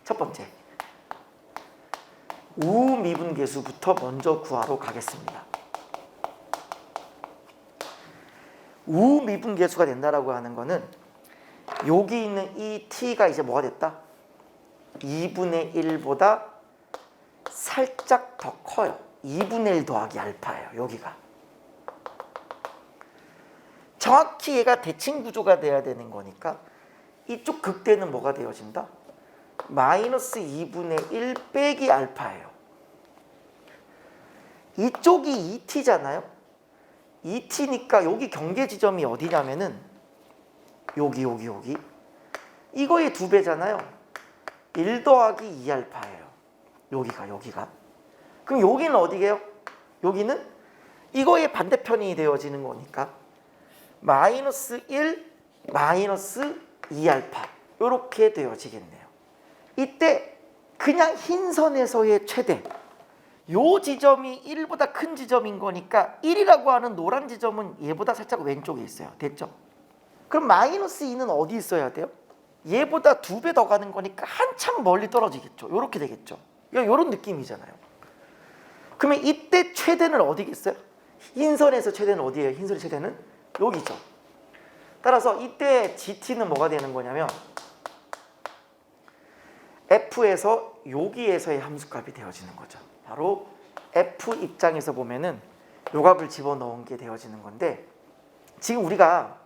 첫 번째. 우미분계수부터 먼저 구하러 가겠습니다. 우미분계수가 된다라고 하는 거는 여기 있는 이 t가 이제 뭐가 됐다? 2분의 1보다 살짝 더 커요. 2분의 1 더하기 알파예요. 여기가. 정확히 얘가 대칭 구조가 돼야 되는 거니까 이쪽 극대는 뭐가 되어진다? 마이너스 2분의 1 빼기 알파예요. 이쪽이 2t잖아요. 2t니까 여기 경계 지점이 어디냐면은 여기 이거의 2배잖아요. 1 더하기 2알파예요. 여기가. 그럼 여기는 어디게요? 여기는 이거의 반대편이 되어지는 거니까 마이너스 1, 마이너스 2알파 이렇게 되어지겠네요. 이때 그냥 흰 선에서의 최대 요 지점이 1보다 큰 지점인 거니까 1이라고 하는 노란 지점은 얘보다 살짝 왼쪽에 있어요. 됐죠? 그럼 마이너스 2는 어디 있어야 돼요? 얘보다 2배 더 가는 거니까 한참 멀리 떨어지겠죠. 이렇게 되겠죠. 이런 느낌이잖아요. 그러면 이때 최대는 어디겠어요? 흰선에서 최대는 어디예요? 흰선의 최대는 여기죠. 따라서 이때 GT는 뭐가 되는 거냐면 F에서 여기에서의 함수값이 되어지는 거죠. 바로 F 입장에서 보면은 요 값을 집어넣은 게 되어지는 건데 지금 우리가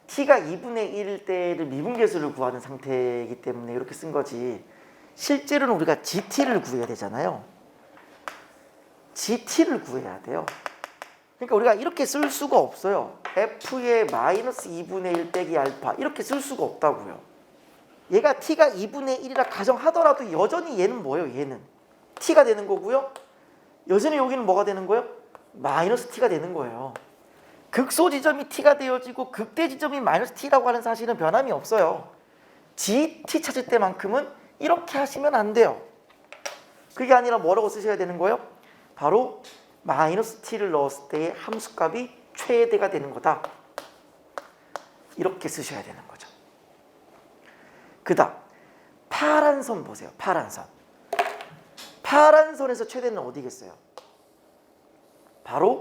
t가 2분의 1일 때를 미분계수를 구하는 상태이기 때문에 이렇게 쓴 거지 실제로는 우리가 GT를 구해야 되잖아요. GT를 구해야 돼요. 그러니까 우리가 이렇게 쓸 수가 없어요. F의 마이너스 2분의 1 빼기 알파 이렇게 쓸 수가 없다고요. 얘가 t가 2분의 1이라 가정하더라도 여전히 얘는 뭐예요? 얘는 t가 되는 거고요. 여전히 여기는 뭐가 되는 거예요? 마이너스 t가 되는 거예요. 극소 지점이 t가 되어지고 극대 지점이 마이너스 t라고 하는 사실은 변함이 없어요. gt 찾을 때만큼은 이렇게 하시면 안 돼요. 그게 아니라 뭐라고 쓰셔야 되는 거예요? 바로 마이너스 t를 넣었을 때의 함수값이 최대가 되는 거다. 이렇게 쓰셔야 되는 거죠. 그 다음 파란 선 보세요. 파란 선. 파란 선에서 최대는 어디겠어요? 바로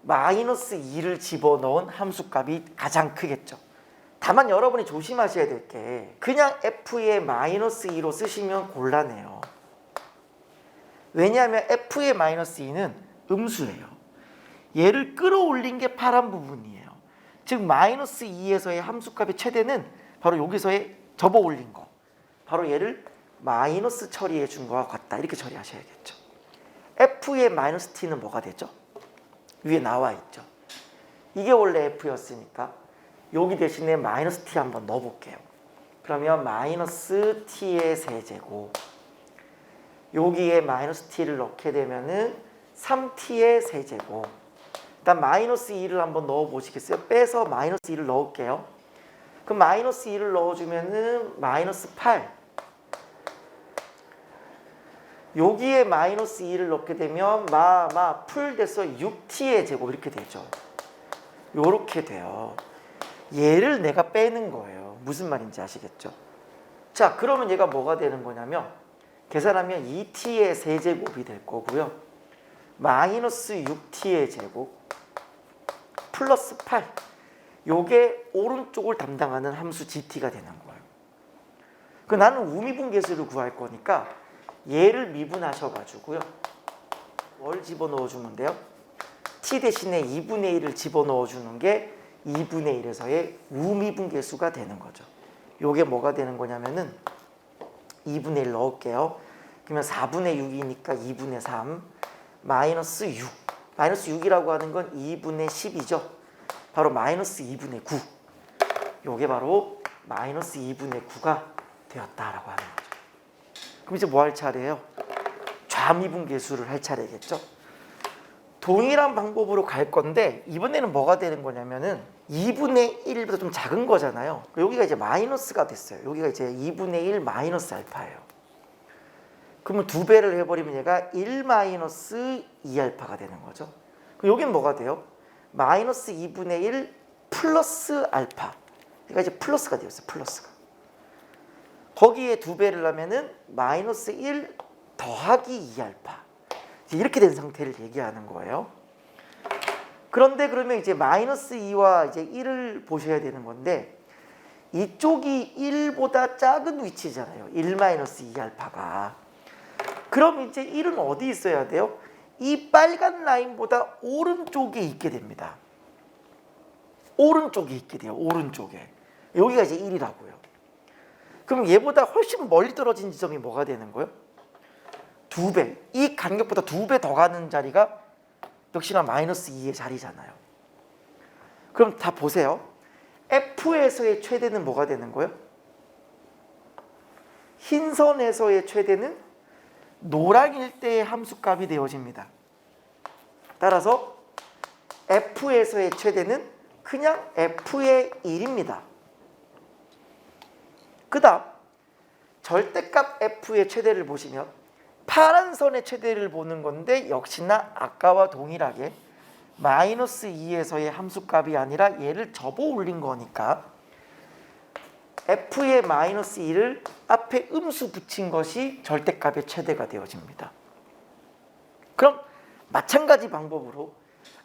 마이너스 2를 집어넣은 함수값이 가장 크겠죠. 다만 여러분이 조심하셔야 될 게 그냥 F의 마이너스 2로 쓰시면 곤란해요. 왜냐하면 F의 마이너스 2는 음수예요. 얘를 끌어올린 게 파란 부분이에요. 즉 마이너스 2에서의 함수값의 최대는 바로 여기서의 접어 올린 거. 바로 얘를 마이너스 처리해 준 거와 같다. 이렇게 처리하셔야겠죠. f의 마이너스 t는 뭐가 되죠? 위에 나와 있죠. 이게 원래 f였으니까 여기 대신에 마이너스 t 한번 넣어볼게요. 그러면 마이너스 t의 세제곱, 여기에 마이너스 t를 넣게 되면은 3t의 세제곱. 일단 마이너스 2를 한번 넣어보시겠어요? 빼서 마이너스 2를 넣을게요. 그럼 마이너스 2를 넣어주면은 마이너스 8. 여기에 마이너스 2를 넣게 되면 풀 돼서 6t의 제곱 이렇게 되죠. 요렇게 돼요. 얘를 내가 빼는 거예요. 무슨 말인지 아시겠죠? 자, 그러면 얘가 뭐가 되는 거냐면 계산하면 2t의 세제곱이 될 거고요. 마이너스 6t의 제곱 플러스 8. 요게 오른쪽을 담당하는 함수 gt가 되는 거예요. 그 나는 우미분계수를 구할 거니까 얘를 미분하셔가지고요. 뭘 집어넣어주면 돼요? t 대신에 2분의 1을 집어넣어주는 게 2분의 1에서의 우미분계수가 되는 거죠. 요게 뭐가 되는 거냐면은 2분의 1 넣을게요. 그러면 4분의 6이니까 2분의 3 마이너스 6. 마이너스 6이라고 하는 건 2분의 10이죠. 바로 마이너스 2분의 9. 요게 바로 마이너스 2분의 9가 되었다라고 하는 거죠. 그럼 이제 뭐 할 차례예요? 좌미분계수를 할 차례겠죠. 동일한 방법으로 갈 건데 이번에는 뭐가 되는 거냐면은 2분의 1보다 좀 작은 거잖아요. 여기가 이제 마이너스가 됐어요. 여기가 이제 2분의 1 마이너스 알파예요. 그러면 두 배를 해버리면 얘가 1 마이너스 2알파가 되는 거죠. 그럼 여긴 뭐가 돼요? 마이너스 2분의 1 플러스 알파. 그러니까 이제 플러스가 되었어요. 플러스가. 거기에 두 배를 하면은 마이너스 1 더하기 2알파. 이렇게 된 상태를 얘기하는 거예요. 그런데 그러면 이제 마이너스 2와 이제 1을 보셔야 되는 건데 이쪽이 1보다 작은 위치잖아요. 1 마이너스 2알파가. 그럼 이제 1은 어디 있어야 돼요? 이 빨간 라인보다 오른쪽에 있게 됩니다. 오른쪽에 있게 돼요. 오른쪽에. 여기가 이제 1이라고요. 그럼 얘보다 훨씬 멀리 떨어진 지점이 뭐가 되는 거예요? 2배. 이 간격보다 2배 더 가는 자리가 역시나 마이너스 2의 자리잖아요. 그럼 다 보세요. F에서의 최대는 뭐가 되는 거예요? 흰 선에서의 최대는 노랑 일대의 함수값이 되어집니다. 따라서 F에서의 최대는 그냥 F의 1입니다. 그 다음 절대값 F의 최대를 보시면 파란 선의 최대를 보는 건데 역시나 아까와 동일하게 마이너스 2에서의 함수값이 아니라 얘를 접어 올린 거니까 F의 마이너스 2를 앞에 음수 붙인 것이 절대값의 최대가 되어집니다. 그럼 마찬가지 방법으로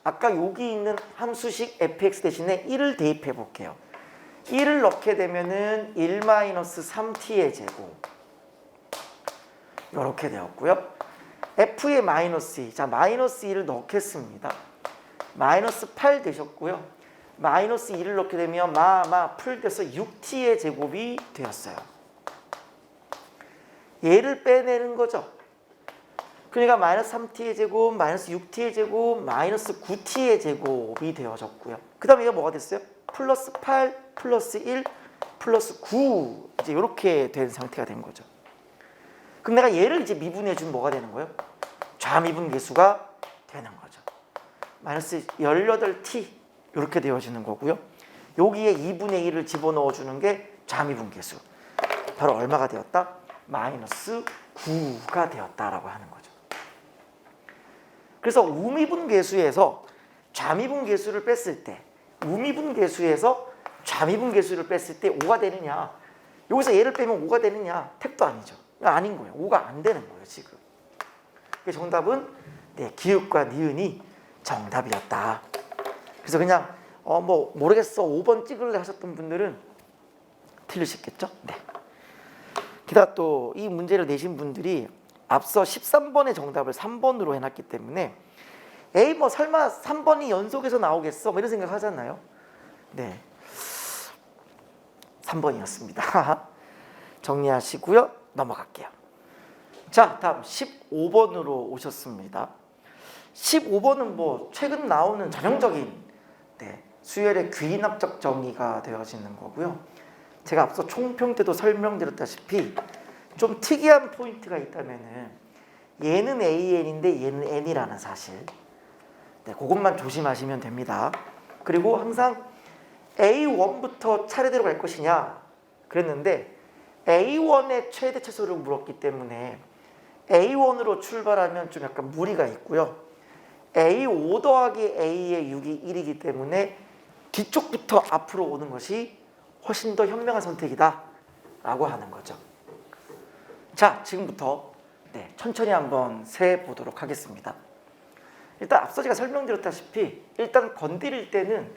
아까 여기 있는 함수식 fx 대신에 1을 대입해 볼게요. 1을 넣게 되면은 1-3t의 제곱 이렇게 되었고요. f의 마이너스 2, 자 마이너스 2를 넣겠습니다. 마이너스 8 되셨고요. 마이너스 2를 넣게 되면 풀 돼서 6t의 제곱이 되었어요. 얘를 빼내는 거죠. 그러니까 마이너스 3t의 제곱, 마이너스 6t의 제곱, 마이너스 9t의 제곱이 되어졌고요. 그 다음에 이거 뭐가 됐어요? 플러스 8, 플러스 1, 플러스 9 이제 이렇게 된 상태가 된 거죠. 그럼 내가 얘를 이제 미분해 주면 뭐가 되는 거예요? 좌미분계수가 되는 거죠. 마이너스 18t 이렇게 되어지는 거고요. 여기에 2분의 1을 집어넣어 주는 게 좌미분계수. 바로 얼마가 되었다? 마이너스 9가 되었다라고 하는 거죠. 그래서 우미분계수에서 좌미분계수를 뺐을 때, 우미분계수에서 좌미분계수를 뺐을 때 5가 되느냐? 여기서 얘를 빼면 5가 되느냐? 택도 아니죠. 아닌 거예요. 5가 안 되는 거예요, 지금. 정답은 기읍과 니은이 정답이었다. 그래서 그냥 뭐 모르겠어 5번 찍을래 하셨던 분들은 틀리셨겠죠? 네. 게다가 또 이 문제를 내신 분들이 앞서 13번의 정답을 3번으로 해놨기 때문에 에이 뭐 설마 3번이 연속해서 나오겠어? 뭐 이런 생각 하잖아요. 네, 3번이었습니다. 정리하시고요. 넘어갈게요. 자, 다음 15번으로 오셨습니다. 15번은 뭐 최근 나오는 전형적인 수열의 귀납적 정의가 되어지는 거고요. 제가 앞서 총평 때도 설명드렸다시피 좀 특이한 포인트가 있다면은 얘는 AN인데 얘는 N이라는 사실. 그것만 조심하시면 됩니다. 그리고 항상 A1부터 차례대로 갈 것이냐 그랬는데 A1의 최대 최소를 물었기 때문에 A1으로 출발하면 좀 약간 무리가 있고요. A5 더하기 A의 6이 1이기 때문에 뒤쪽부터 앞으로 오는 것이 훨씬 더 현명한 선택이다 라고 하는 거죠. 자, 지금부터 천천히 한번 세보도록 하겠습니다. 일단 앞서 제가 설명드렸다시피 일단 건드릴 때는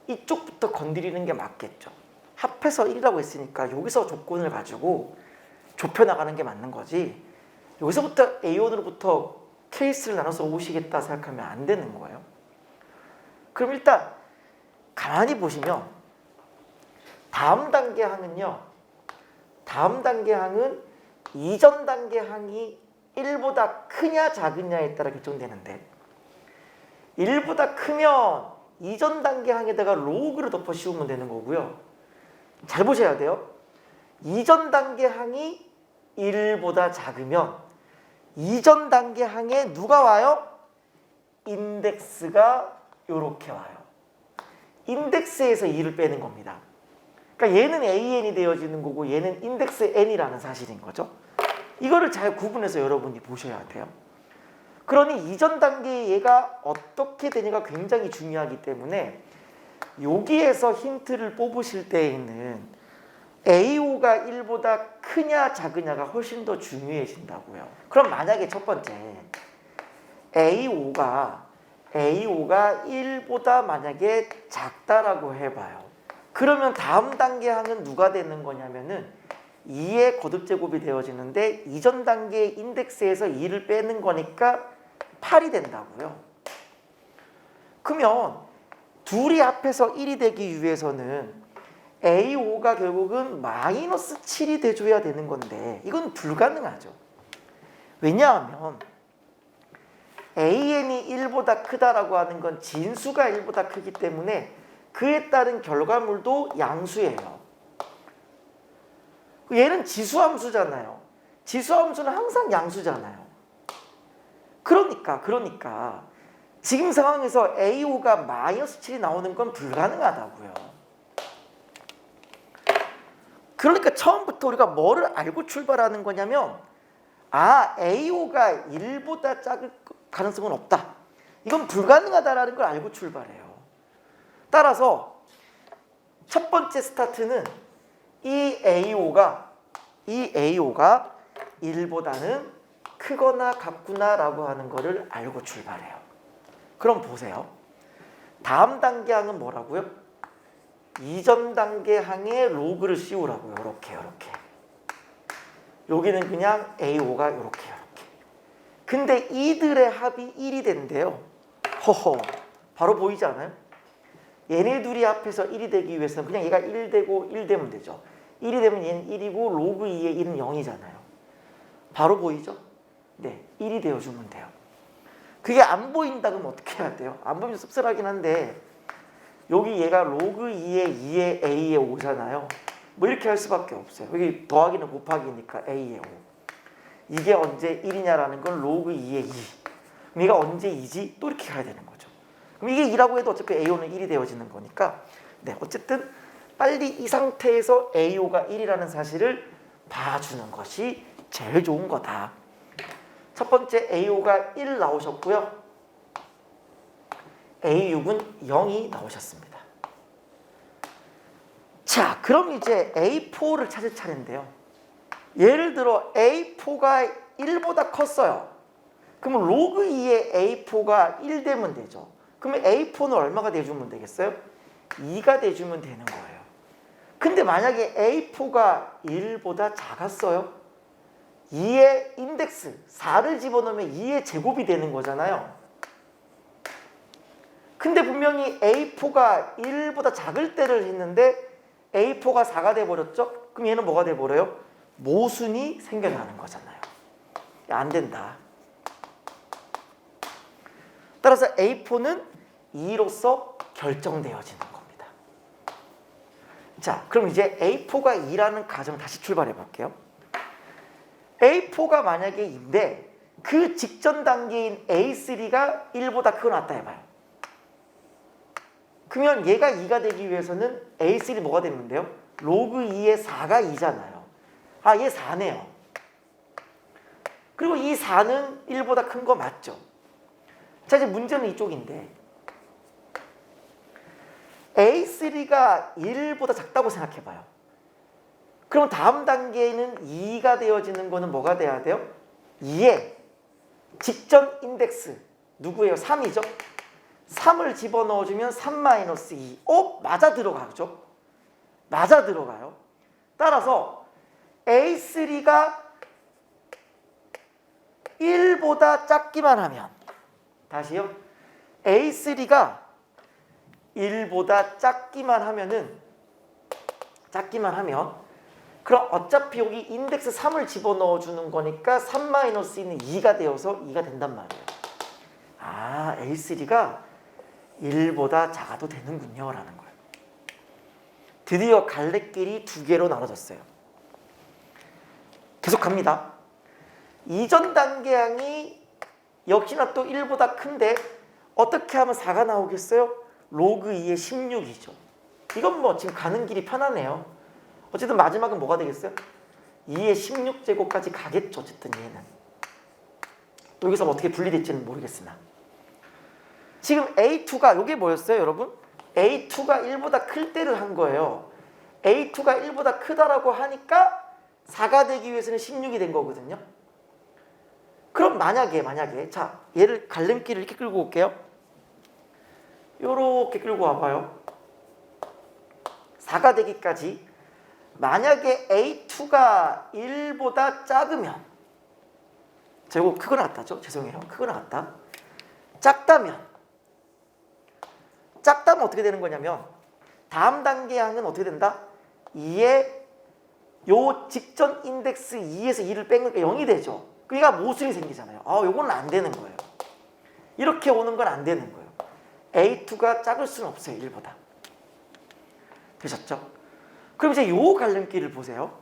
이쪽부터 건드리는 게 맞겠죠. 합해서 1이라고 했으니까 여기서 조건을 가지고 좁혀나가는 게 맞는 거지, 여기서부터 A1으로부터 케이스를 나눠서 오시겠다 생각하면 안 되는 거예요. 그럼 일단 가만히 보시면 다음 단계 항은요, 다음 단계 항은 이전 단계 항이 1보다 크냐 작으냐에 따라 결정되는데, 1보다 크면 이전 단계 항에다가 로그를 덮어 씌우면 되는 거고요. 잘 보셔야 돼요. 이전 단계 항이 1보다 작으면 이전 단계 항에 누가 와요? 인덱스가 이렇게 와요. 인덱스에서 2를 빼는 겁니다. 그러니까 얘는 AN이 되어지는 거고 얘는 인덱스 N이라는 사실인 거죠. 이거를 잘 구분해서 여러분이 보셔야 돼요. 그러니 이전 단계에 얘가 어떻게 되냐가 굉장히 중요하기 때문에 여기에서 힌트를 뽑으실 때에는 A5가 1보다 크냐 작으냐가 훨씬 더 중요해진다고요. 그럼 만약에 첫 번째 A5가 1보다 만약에 작다라고 해봐요. 그러면 다음 단계 항은 누가 되는 거냐면은 2의 거듭제곱이 되어지는데 이전 단계의 인덱스에서 2를 빼는 거니까 8이 된다고요. 그러면 둘이 합해서 1이 되기 위해서는 A5가 결국은 마이너스 7이 돼줘야 되는 건데 이건 불가능하죠. 왜냐하면 AN이 1보다 크다라고 하는 건 진수가 1보다 크기 때문에 그에 따른 결과물도 양수예요. 얘는 지수함수잖아요. 지수함수는 항상 양수잖아요. 그러니까 지금 상황에서 A5가 마이너스 7이 나오는 건 불가능하다고요. 그러니까 처음부터 우리가 뭐를 알고 출발하는 거냐면 A5가 1보다 작을 가능성은 없다. 이건 불가능하다라는 걸 알고 출발해요. 따라서 첫 번째 스타트는 이 A5가 1보다는 크거나 같구나라고 하는 거를 알고 출발해요. 그럼 보세요. 다음 단계 항은 뭐라고요? 이전 단계 항에 로그를 씌우라고요. 이렇게. 여기는 그냥 A5가 이렇게. 근데 이들의 합이 1이 된대요. 허허. 바로 보이지 않아요? 얘네 둘이 합해서 1이 되기 위해서는 그냥 얘가 1 되고 1 되면 되죠. 1이 되면 얘는 1이고 로그 2의 1은 0이잖아요. 바로 보이죠? 네, 1이 되어주면 돼요. 그게 안 보인다 그러면 어떻게 해야 돼요? 안 보이면 씁쓸하긴 한데 여기 얘가 로그 2의 A의 5잖아요. 뭐 이렇게 할 수밖에 없어요. 여기 더하기는 곱하기니까 A의 5. 이게 언제 1이냐라는 건 로그 2의 2. 그럼 얘가 언제 2지? 또 이렇게 가야 되는 거죠. 그럼 이게 2라고 해도 어차피 A5는 1이 되어지는 거니까 어쨌든 빨리 이 상태에서 A5가 1이라는 사실을 봐주는 것이 제일 좋은 거다. 첫 번째 A5가 1 나오셨고요. A6은 0이 나오셨습니다. 자, 그럼 이제 A4를 찾을 차례인데요. 예를 들어 A4가 1보다 컸어요. 그러면 로그 2의 A4가 1 되면 되죠. 그러면 A4는 얼마가 돼주면 되겠어요? 2가 돼주면 되는 거예요. 근데 만약에 A4가 1보다 작았어요? 2의 인덱스 4를 집어넣으면 2의 제곱이 되는 거잖아요. 근데 분명히 A4가 1보다 작을 때를 했는데 A4가 4가 돼버렸죠? 그럼 얘는 뭐가 돼버려요? 모순이 생겨나는 거잖아요. 안 된다. 따라서 A4는 2로서 결정되어지는 겁니다. 자, 그럼 이제 A4가 2라는 가정 다시 출발해 볼게요. A4가 만약에 2인데 그 직전 단계인 A3가 1보다 크고 낫다 해봐요. 그러면 얘가 2가 되기 위해서는 A3 뭐가 되는데요? 로그 2의 4가 2잖아요. 아, 얘 4네요. 그리고 이 4는 1보다 큰 거 맞죠? 자, 이제 문제는 이쪽인데 A3가 1보다 작다고 생각해봐요. 그럼 다음 단계에는 2가 되어지는 거는 뭐가 돼야 돼요? 2의 직전 인덱스 누구예요? 3이죠? 3을 집어넣어주면 3-2. 맞아 들어가죠? 맞아 들어가요. 따라서 A3가 1보다 작기만 하면 다시요. A3가 1보다 작기만 하면 그럼 어차피 여기 인덱스 3을 집어넣어 주는 거니까 3-2는 2가 되어서 2가 된단 말이에요. 아, A3가 1보다 작아도 되는군요 라는 거예요. 드디어 갈래길이 두 개로 나눠졌어요. 계속 갑니다. 이전 단계항이 역시나 또 1보다 큰데 어떻게 하면 4가 나오겠어요? 로그 2의 16이죠. 이건 뭐 지금 가는 길이 편하네요. 어쨌든 마지막은 뭐가 되겠어요? 2의 16제곱까지 가겠죠. 어쨌든 얘는. 또 여기서 어떻게 분리될지는 모르겠으나. 지금 A2가 이게 뭐였어요 여러분? A2가 1보다 클 때를 한 거예요. A2가 1보다 크다라고 하니까 4가 되기 위해서는 16이 된 거거든요. 그럼 만약에 자 얘를 갈림길을 이렇게 끌고 올게요. 요렇게 끌고 와봐요. 4가 되기까지 만약에 A2가 1보다 작으면 자 이거 크고 나왔다죠? 죄송해요. 크고 나왔다. 작다면 어떻게 되는 거냐면 다음 단계 항은 어떻게 된다? 2의 요 직전 인덱스 2에서 2를 빼니까 0이 되죠. 그러니까 모순이 생기잖아요. 요거는 안 되는 거예요. 이렇게 오는 건 안 되는 거예요. A2가 작을 수는 없어요. 1보다. 되셨죠? 그럼 이제 요 갈림길을 보세요.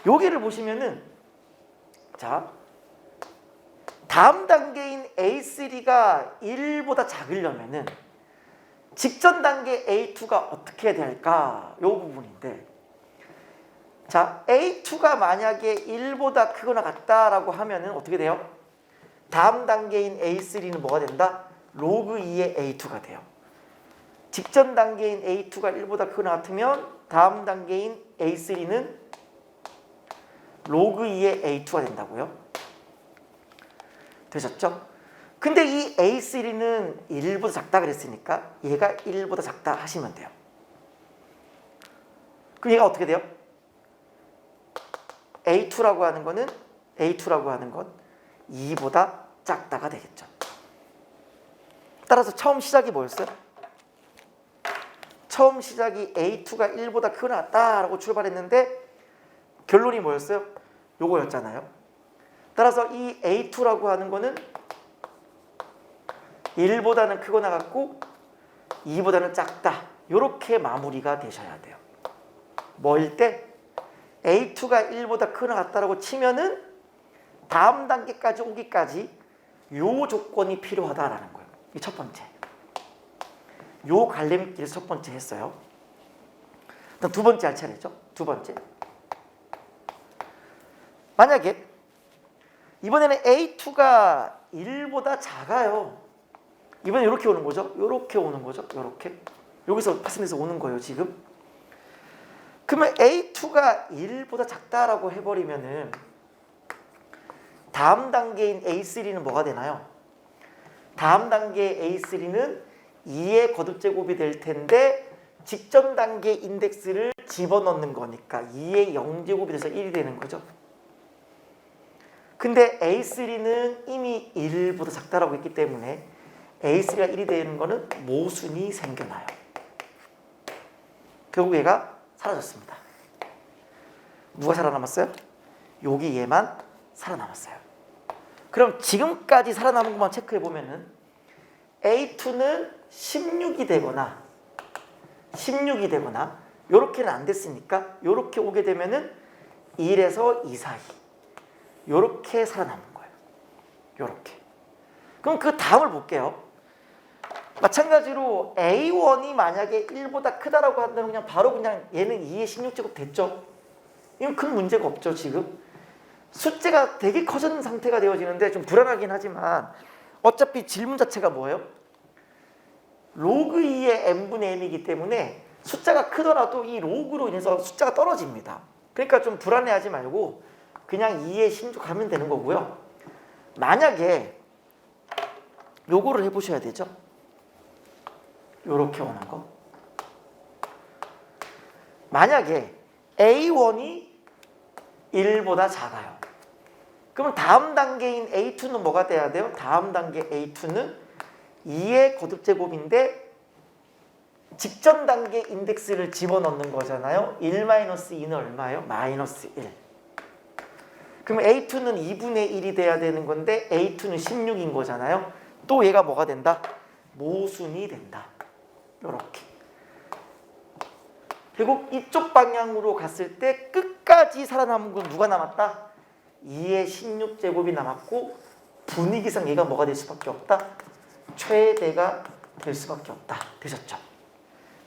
여기를 보시면은 자 다음 단계인 A3가 1보다 작으려면은 직전 단계 A2가 어떻게 될까? 요 부분인데 자 A2가 만약에 1보다 크거나 같다라고 하면은 어떻게 돼요? 다음 단계인 A3는 뭐가 된다? 로그 2의 A2가 돼요. 직전 단계인 A2가 1보다 크거나 같으면 다음 단계인 A3는 로그 2의 A2가 된다고요? 되셨죠? 근데 이 A3는 1보다 작다 그랬으니까 얘가 1보다 작다 하시면 돼요. 그럼 얘가 어떻게 돼요? A2라고 하는 건 2보다 작다가 되겠죠. 따라서 처음 시작이 뭐였어요? 처음 시작이 A2가 1보다 크거나 같다라고 출발했는데 결론이 뭐였어요? 요거였잖아요. 따라서 이 A2라고 하는 거는 1보다는 크거나 같고 2보다는 작다. 이렇게 마무리가 되셔야 돼요. 뭐일 때? A2가 1보다 크거나 같다라고 치면은 다음 단계까지 오기까지 요 조건이 필요하다라는 거예요. 이 첫 번째. 요 갈림길에서 첫 번째 했어요. 그다음 두 번째 할 차례죠. 두 번째. 만약에 이번에는 A2가 1보다 작아요. 이번에 이렇게 오는 거죠. 이렇게 오는 거죠. 이렇게. 여기서 파생돼서 오는 거예요. 지금. 그러면 A2가 1보다 작다라고 해버리면은 다음 단계인 A3는 뭐가 되나요? 다음 단계의 A3는 2의 거듭제곱이 될 텐데 직전 단계 인덱스를 집어넣는 거니까 2의 0제곱이 돼서 1이 되는 거죠. 근데 A3는 이미 1보다 작다라고 했기 때문에 A3가 1이 되는 거는 모순이 생겨나요. 결국 얘가 사라졌습니다. 누가 살아남았어요? 여기 얘만 살아남았어요. 그럼 지금까지 살아남은 것만 체크해 보면은 A2는 16이 되거나 요렇게는 안 됐으니까 요렇게 오게 되면은 1에서 2 사이 요렇게 살아남은 거예요. 요렇게. 그럼 그 다음을 볼게요. 마찬가지로 A1이 만약에 1보다 크다라고 한다면 그냥 바로 그냥 얘는 2의 16제곱 됐죠. 이건 큰 문제가 없죠. 지금 숫자가 되게 커진 상태가 되어지는데 좀 불안하긴 하지만 어차피 질문 자체가 뭐예요? 로그 2의 n분의 n이기 때문에 숫자가 크더라도 이 로그로 인해서 숫자가 떨어집니다. 그러니까 좀 불안해하지 말고 그냥 2의 16 하면 되는 거고요. 만약에 요거를 해보셔야 되죠. 요렇게 오는 거. 만약에 A1이 1보다 작아요. 그러면 다음 단계인 A2는 뭐가 돼야 돼요? 다음 단계 A2는 2의 거듭제곱인데 직전 단계 인덱스를 집어넣는 거잖아요. 1-2는 얼마예요? -1. 그럼 A2는 2분의 1이 돼야 되는 건데 A2는 16인 거잖아요. 또 얘가 뭐가 된다? 모순이 된다. 이렇게. 결국 이쪽 방향으로 갔을 때 끝까지 살아남은 건 누가 남았다? 2의 16제곱이 남았고 분위기상 얘가 뭐가 될 수밖에 없다? 최대가 될 수밖에 없다. 되셨죠?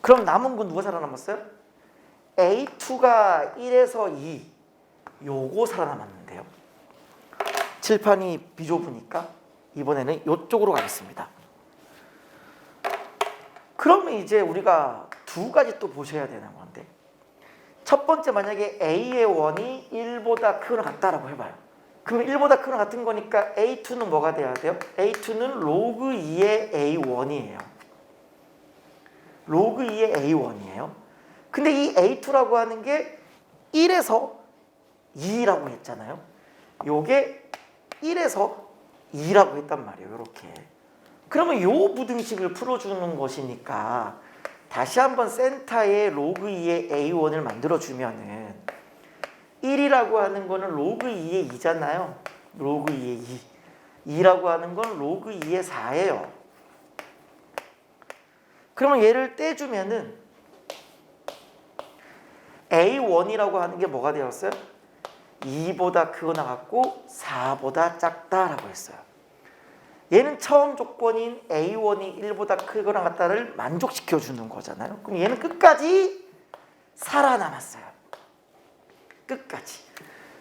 그럼 남은 건 누가 살아남았어요? A2가 1에서 2 요거 살아남았는데요. 칠판이 비좁으니까 이번에는 이쪽으로 가겠습니다. 그러면 이제 우리가 두 가지 또 보셔야 되는 건데 첫 번째 만약에 A의 원이 1보다 크거나 같다라고 해봐요. 그러면 1보다 크거나 같은 거니까 A2는 뭐가 돼야 돼요? A2는 로그 2의 A1이에요. 로그 2의 A1이에요. 근데 이 A2라고 하는 게 1에서 2라고 했잖아요. 요게 1에서 2라고 했단 말이에요. 요렇게. 그러면 요 부등식을 풀어주는 것이니까 다시 한번 센터에 로그 2의 A1을 만들어주면은 1이라고 하는 거는 로그 2의 2잖아요. 로그 2의 2. 2라고 하는 건 로그 2의 4예요. 그러면 얘를 떼주면은 A1이라고 하는 게 뭐가 되었어요? 2보다 크거나 같고 4보다 작다라고 했어요. 얘는 처음 조건인 A1이 1보다 크거나 같다를 만족시켜 주는 거잖아요. 그럼 얘는 끝까지 살아남았어요. 끝까지.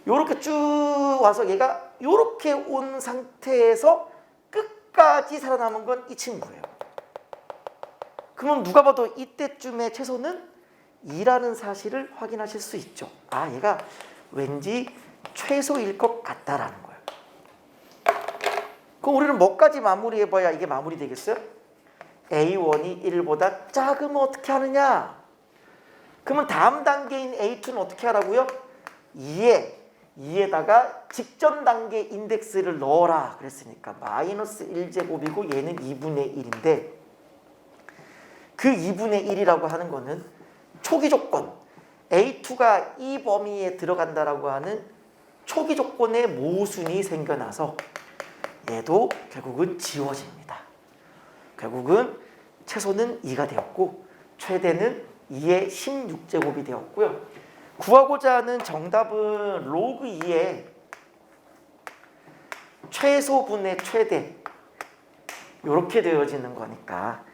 요렇게 쭉 와서 얘가 요렇게 온 상태에서 끝까지 살아남은 건 이 친구예요. 그럼 누가 봐도 이때쯤에 최소는 2라는 사실을 확인하실 수 있죠. 아, 얘가 왠지 최소일 것 같다라는 거예요. 그럼 우리는 뭐까지 마무리해봐야 이게 마무리 되겠어요? A1이 1보다 작으면 어떻게 하느냐? 그러면 다음 단계인 A2는 어떻게 하라고요? 2에다가 직전 단계 인덱스를 넣어라 그랬으니까 -1제곱이고 얘는 2분의 1인데 그 2분의 1이라고 하는 거는 초기 조건 A2가 이 범위에 들어간다라고 하는 초기 조건의 모순이 생겨나서 얘도 결국은 지워집니다. 결국은 최소는 2가 되었고 최대는 2의 16제곱이 되었고요. 구하고자 하는 정답은 로그 2의 최소분의 최대 이렇게 되어지는 거니까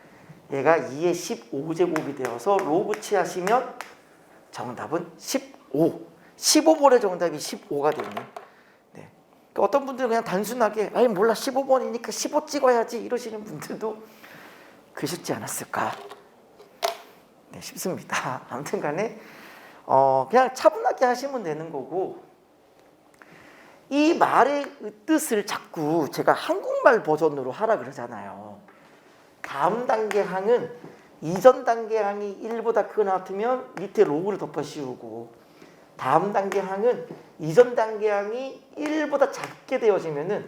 얘가 2의 15제곱이 되어서 로그 취하시면 정답은 15. 15번의 정답이 15가 되는. 네. 그러니까 어떤 분들은 그냥 단순하게 아니 몰라 15번이니까 15 찍어야지 이러시는 분들도 그러셨지 않았을까 네, 싶습니다. 아무튼 간에 그냥 차분하게 하시면 되는 거고 이 말의 뜻을 자꾸 제가 한국말 버전으로 하라 그러잖아요. 다음 단계 항은 이전 단계 항이 1보다 크거나 같으면 밑에 로그를 덮어 씌우고 다음 단계 항은 이전 단계 항이 1보다 작게 되어지면은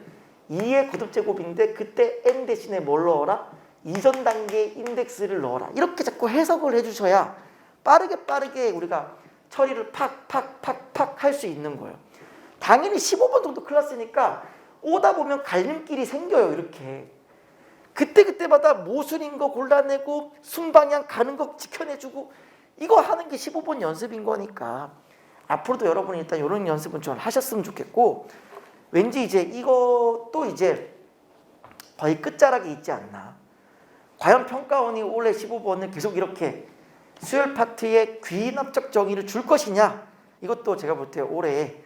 2의 거듭제곱인데 그때 n 대신에 뭘 넣어라? 이전 단계 인덱스를 넣어라. 이렇게 자꾸 해석을 해주셔야 빠르게 우리가 처리를 팍팍팍팍 할 수 있는 거예요. 당연히 15번 정도 클래스니까 오다 보면 갈림길이 생겨요. 이렇게 그때마다 모순인 거 골라내고 순방향 가는 거 지켜내주고 이거 하는 게 15번 연습인 거니까 앞으로도 여러분이 일단 이런 연습은 좀 하셨으면 좋겠고, 왠지 이제 이것도 이제 거의 끝자락에 있지 않나. 과연 평가원이 올해 15번을 계속 이렇게 수열 파트에 귀납적 정의를 줄 것이냐, 이것도 제가 볼 때 올해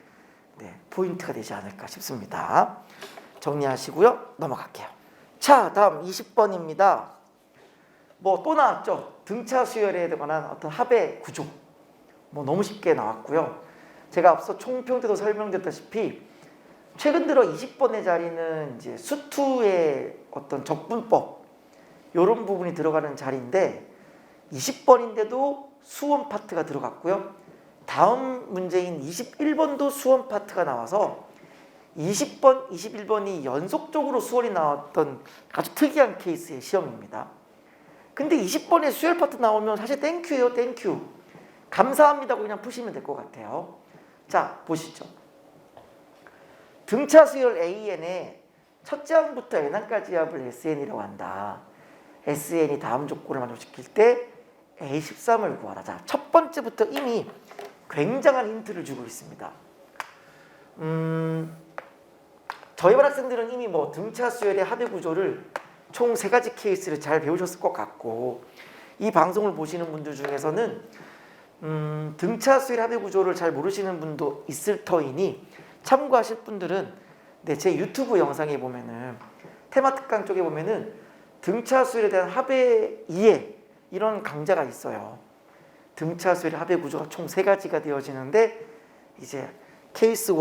포인트가 되지 않을까 싶습니다. 정리하시고요. 넘어갈게요. 자, 다음 20번입니다. 뭐 또 나왔죠. 등차 수열에 관한 어떤 합의 구조. 뭐 너무 쉽게 나왔고요. 제가 앞서 총평 때도 설명드렸다시피 최근 들어 20번의 자리는 이제 수투의 어떤 적분법 이런 부분이 들어가는 자리인데 20번인데도 수원 파트가 들어갔고요. 다음 문제인 21번도 수원 파트가 나와서 20번, 21번이 연속적으로 수원이 나왔던 아주 특이한 케이스의 시험입니다. 근데 20번에 수열 파트 나오면 사실 땡큐예요. 땡큐. 감사합니다고 그냥 푸시면 될 것 같아요. 자, 보시죠. 등차 수열 AN에 첫째 항부터 n항까지 합을 SN이라고 한다. SN이 다음 조건을 만족시킬 때 A13을 구하라. 자, 첫 번째부터 이미 굉장한 힌트를 주고 있습니다. 저희 반 학생들은 이미 뭐 등차 수열의 합의 구조를 총 3가지 케이스를 잘 배우셨을 것 같고, 이 방송을 보시는 분들 중에서는 등차 수열 합의 구조를 잘 모르시는 분도 있을 터이니 참고하실 분들은 제 유튜브 영상에 보면은 테마 특강 쪽에 보면은 등차 수열에 대한 합의 이해 이런 강좌가 있어요. 등차 수열의 합의 구조가 총 3가지가 되어지는데 이제 케이스 1,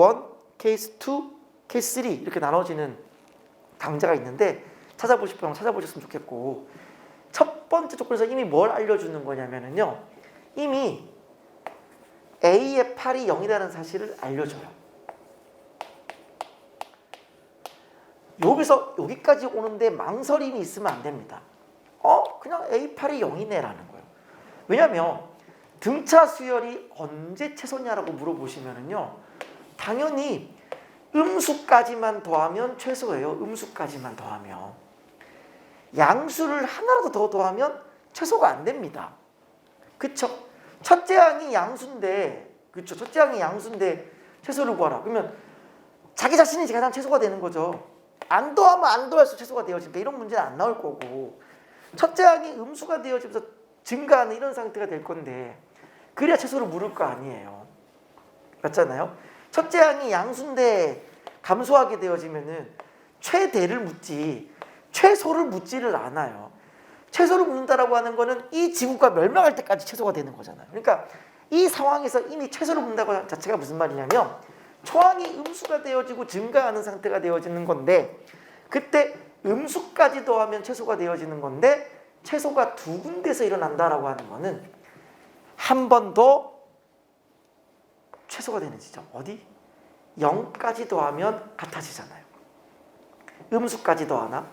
케이스 2, 케이스 3 이렇게 나눠지는 강좌가 있는데 찾아보셨으면 좋겠고, 첫 번째 조건에서 이미 뭘 알려주는 거냐면요, 이미 A의 8이 0이라는 사실을 알려줘요. 여기서 여기까지 오는데 망설임이 있으면 안 됩니다. 그냥 A8이 0이네라는 거예요. 왜냐하면 등차 수열이 언제 최소냐라고 물어보시면은요, 당연히 음수까지만 더하면 최소예요. 음수까지만 더하면. 양수를 하나라도 더 더하면 최소가 안 됩니다. 그쵸? 첫째 항이 양수인데, 그쵸? 첫째 항이 양수인데 최소를 구하라. 그러면 자기 자신이 가장 최소가 되는 거죠. 안 더하면 안 더할수록 최소가 되어지니까 이런 문제는 안 나올 거고, 첫째 항이 음수가 되어지면서 증가하는 이런 상태가 될 건데 그래야 최소를 물을 거 아니에요. 맞잖아요? 첫째 항이 양수인데 감소하게 되어지면은 최대를 묻지 최소를 묻지를 않아요. 최소를 묻는다라고 하는 거는 이 지구가 멸망할 때까지 최소가 되는 거잖아요. 그러니까 이 상황에서 이미 최소를 묻는다고 자체가 무슨 말이냐면 초항이 음수가 되어지고 증가하는 상태가 되어지는 건데, 그때 음수까지 더하면 최소가 되어지는 건데 최소가 2군데서 일어난다라고 하는 거는 한 번 더 최소가 되는 지점 어디? 0까지 더하면 같아지잖아요. 음수까지 더하나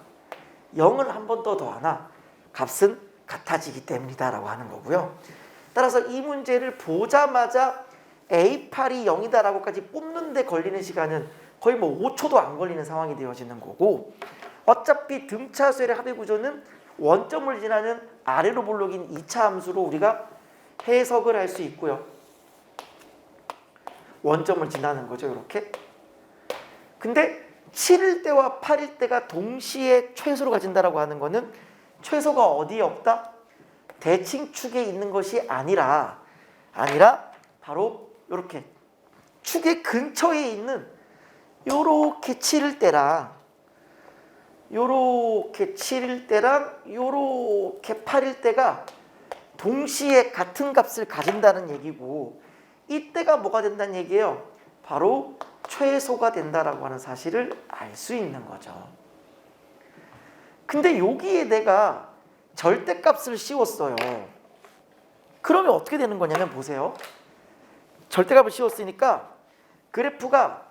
0을 한 번 더 더하나 값은 같아지기 때문이다라고 하는 거고요. 따라서 이 문제를 보자마자 A8이 0이다라고까지 뽑는 데 걸리는 시간은 거의 뭐 5초도 안 걸리는 상황이 되어지는 거고, 어차피 등차 수열의 합의 구조는 원점을 지나는 아래로 볼록인 2차 함수로 우리가 해석을 할 수 있고요. 원점을 지나는 거죠, 이렇게. 근데 7일 때와 8일 때가 동시에 최소로 가진다라고 하는 거는 최소가 어디에 없다? 대칭축에 있는 것이 아니라 바로 이렇게 축의 근처에 있는 요렇게 7일 때랑 요렇게 7일 때랑 요렇게 8일 때가 동시에 같은 값을 가진다는 얘기고, 이때가 뭐가 된다는 얘기예요? 바로 최소가 된다라고 하는 사실을 알 수 있는 거죠. 근데 여기에 내가 절대값을 씌웠어요. 그러면 어떻게 되는 거냐면 보세요. 절대값을 씌웠으니까 그래프가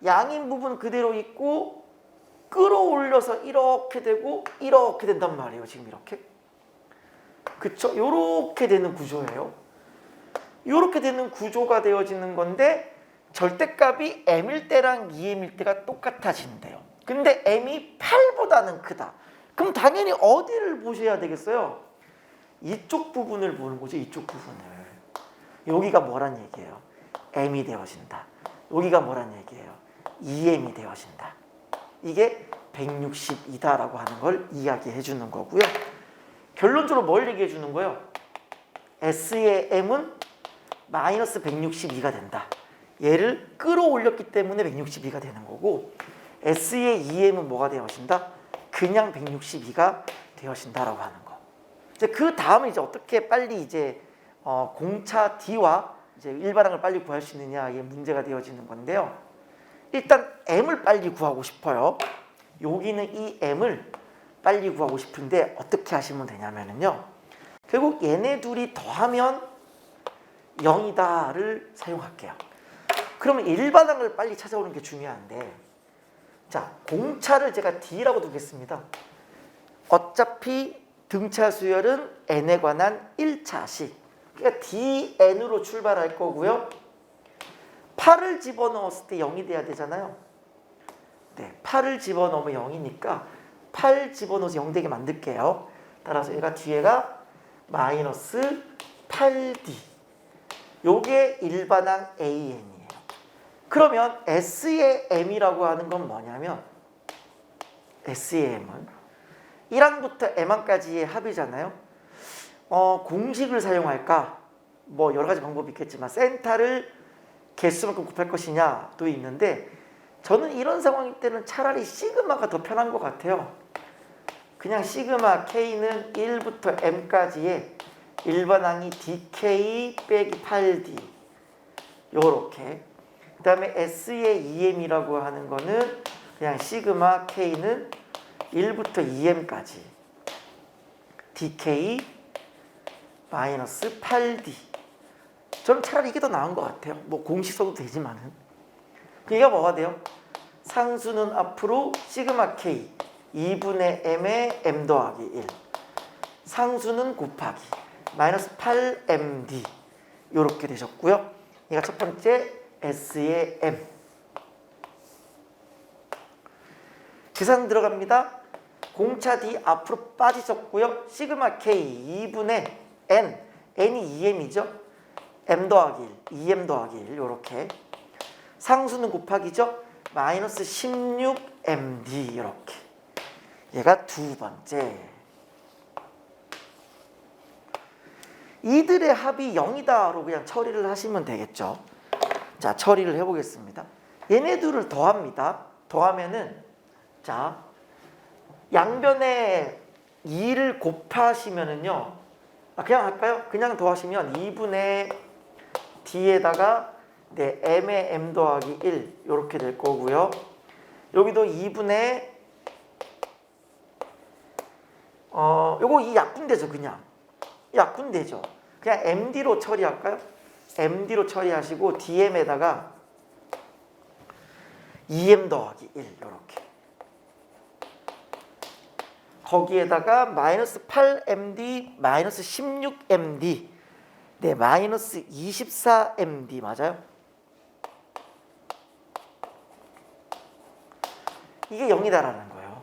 양인 부분 그대로 있고 끌어올려서 이렇게 되고 이렇게 된단 말이에요. 지금 이렇게. 그쵸? 요렇게 되는 구조예요. 요렇게 되는 구조가 되어지는 건데 절대값이 m일 때랑 2m일 때가 똑같아진대요. 근데 m이 8보다는 크다. 그럼 당연히 어디를 보셔야 되겠어요? 이쪽 부분을 보는 거죠. 이쪽 부분을. 여기가 뭐란 얘기예요? m이 되어진다. 여기가 뭐란 얘기예요? 2m이 되어진다. 이게 162다라고 하는 걸 이야기해 주는 거고요. 결론적으로 뭘 얘기해 주는 거예요? S의 m은 마이너스 162가 된다. 얘를 끌어올렸기 때문에 162가 되는 거고 S의 2m은 뭐가 되어진다? 그냥 162가 되어진다라고 하는 거. 이제 그 다음에 이제 어떻게 빨리 이제 공차 D와 이제 일반항을 빨리 구할 수 있느냐 이게 문제가 되어지는 건데요. 일단 m을 빨리 구하고 싶어요. 여기는 이 m을 빨리 구하고 싶은데 어떻게 하시면 되냐면요. 결국 얘네 둘이 더하면 0이다를 사용할게요. 그러면 일반항을 빨리 찾아오는 게 중요한데 자, 공차를 제가 D라고 두겠습니다. 어차피 등차 수열은 n에 관한 1차식. 그러니까 dn으로 출발할 거고요. 8을 집어넣었을 때 0이 돼야 되잖아요. 네, 8을 집어넣으면 0이니까 8 집어넣어서 0 되게 만들게요. 따라서 얘가 뒤에가 마이너스 8d. 요게 일반항 an이에요. 그러면 S의 m이라고 하는 건 뭐냐면 S의 m은 1항부터 m항까지의 합이잖아요. 공식을 사용할까? 뭐 여러 가지 방법이 있겠지만 센터를 개수만큼 곱할 것이냐도 있는데 저는 이런 상황일 때는 차라리 시그마가 더 편한 것 같아요. 그냥 시그마 k는 1부터 m까지의 일반항이 dk 빼기 8d 요렇게. 그 다음에 S의 2m이라고 하는 거는 그냥 시그마 k는 1부터 2m까지 dk 마이너스 8d. 저는 차라리 이게 더 나은 것 같아요. 뭐 공식 써도 되지만은. 그러니까 뭐가 돼요? 상수는 앞으로 시그마 k 2분의 m의 m 더하기 1. 상수는 곱하기 마이너스 8md 이렇게 되셨고요. 얘가 첫 번째 S의 m. 계산 들어갑니다. 공차 D 앞으로 빠지셨고요. 시그마 K 2분의 N. N이 2M이죠. M 더하기 1, 2M 더하기 1 이렇게. 상수는 곱하기죠. 마이너스 16MD 이렇게. 얘가 두 번째. 이들의 합이 0이다로 그냥 처리를 하시면 되겠죠. 자, 처리를 해보겠습니다. 얘네들을 더합니다. 더하면은 자, 양변에 2를 곱하시면은요. 그냥 할까요? 그냥 더하시면 2분의 D에다가 네, M의 M 더하기 1 이렇게 될 거고요. 여기도 2분의 요거 이 약분되죠. 그냥 약분되죠. 그냥 MD로 처리할까요? MD로 처리하시고 DM에다가 2M 더하기 1 이렇게. 거기에다가 마이너스 8MD 마이너스 16MD 네 마이너스 24MD 맞아요? 이게 0이다라는 거예요.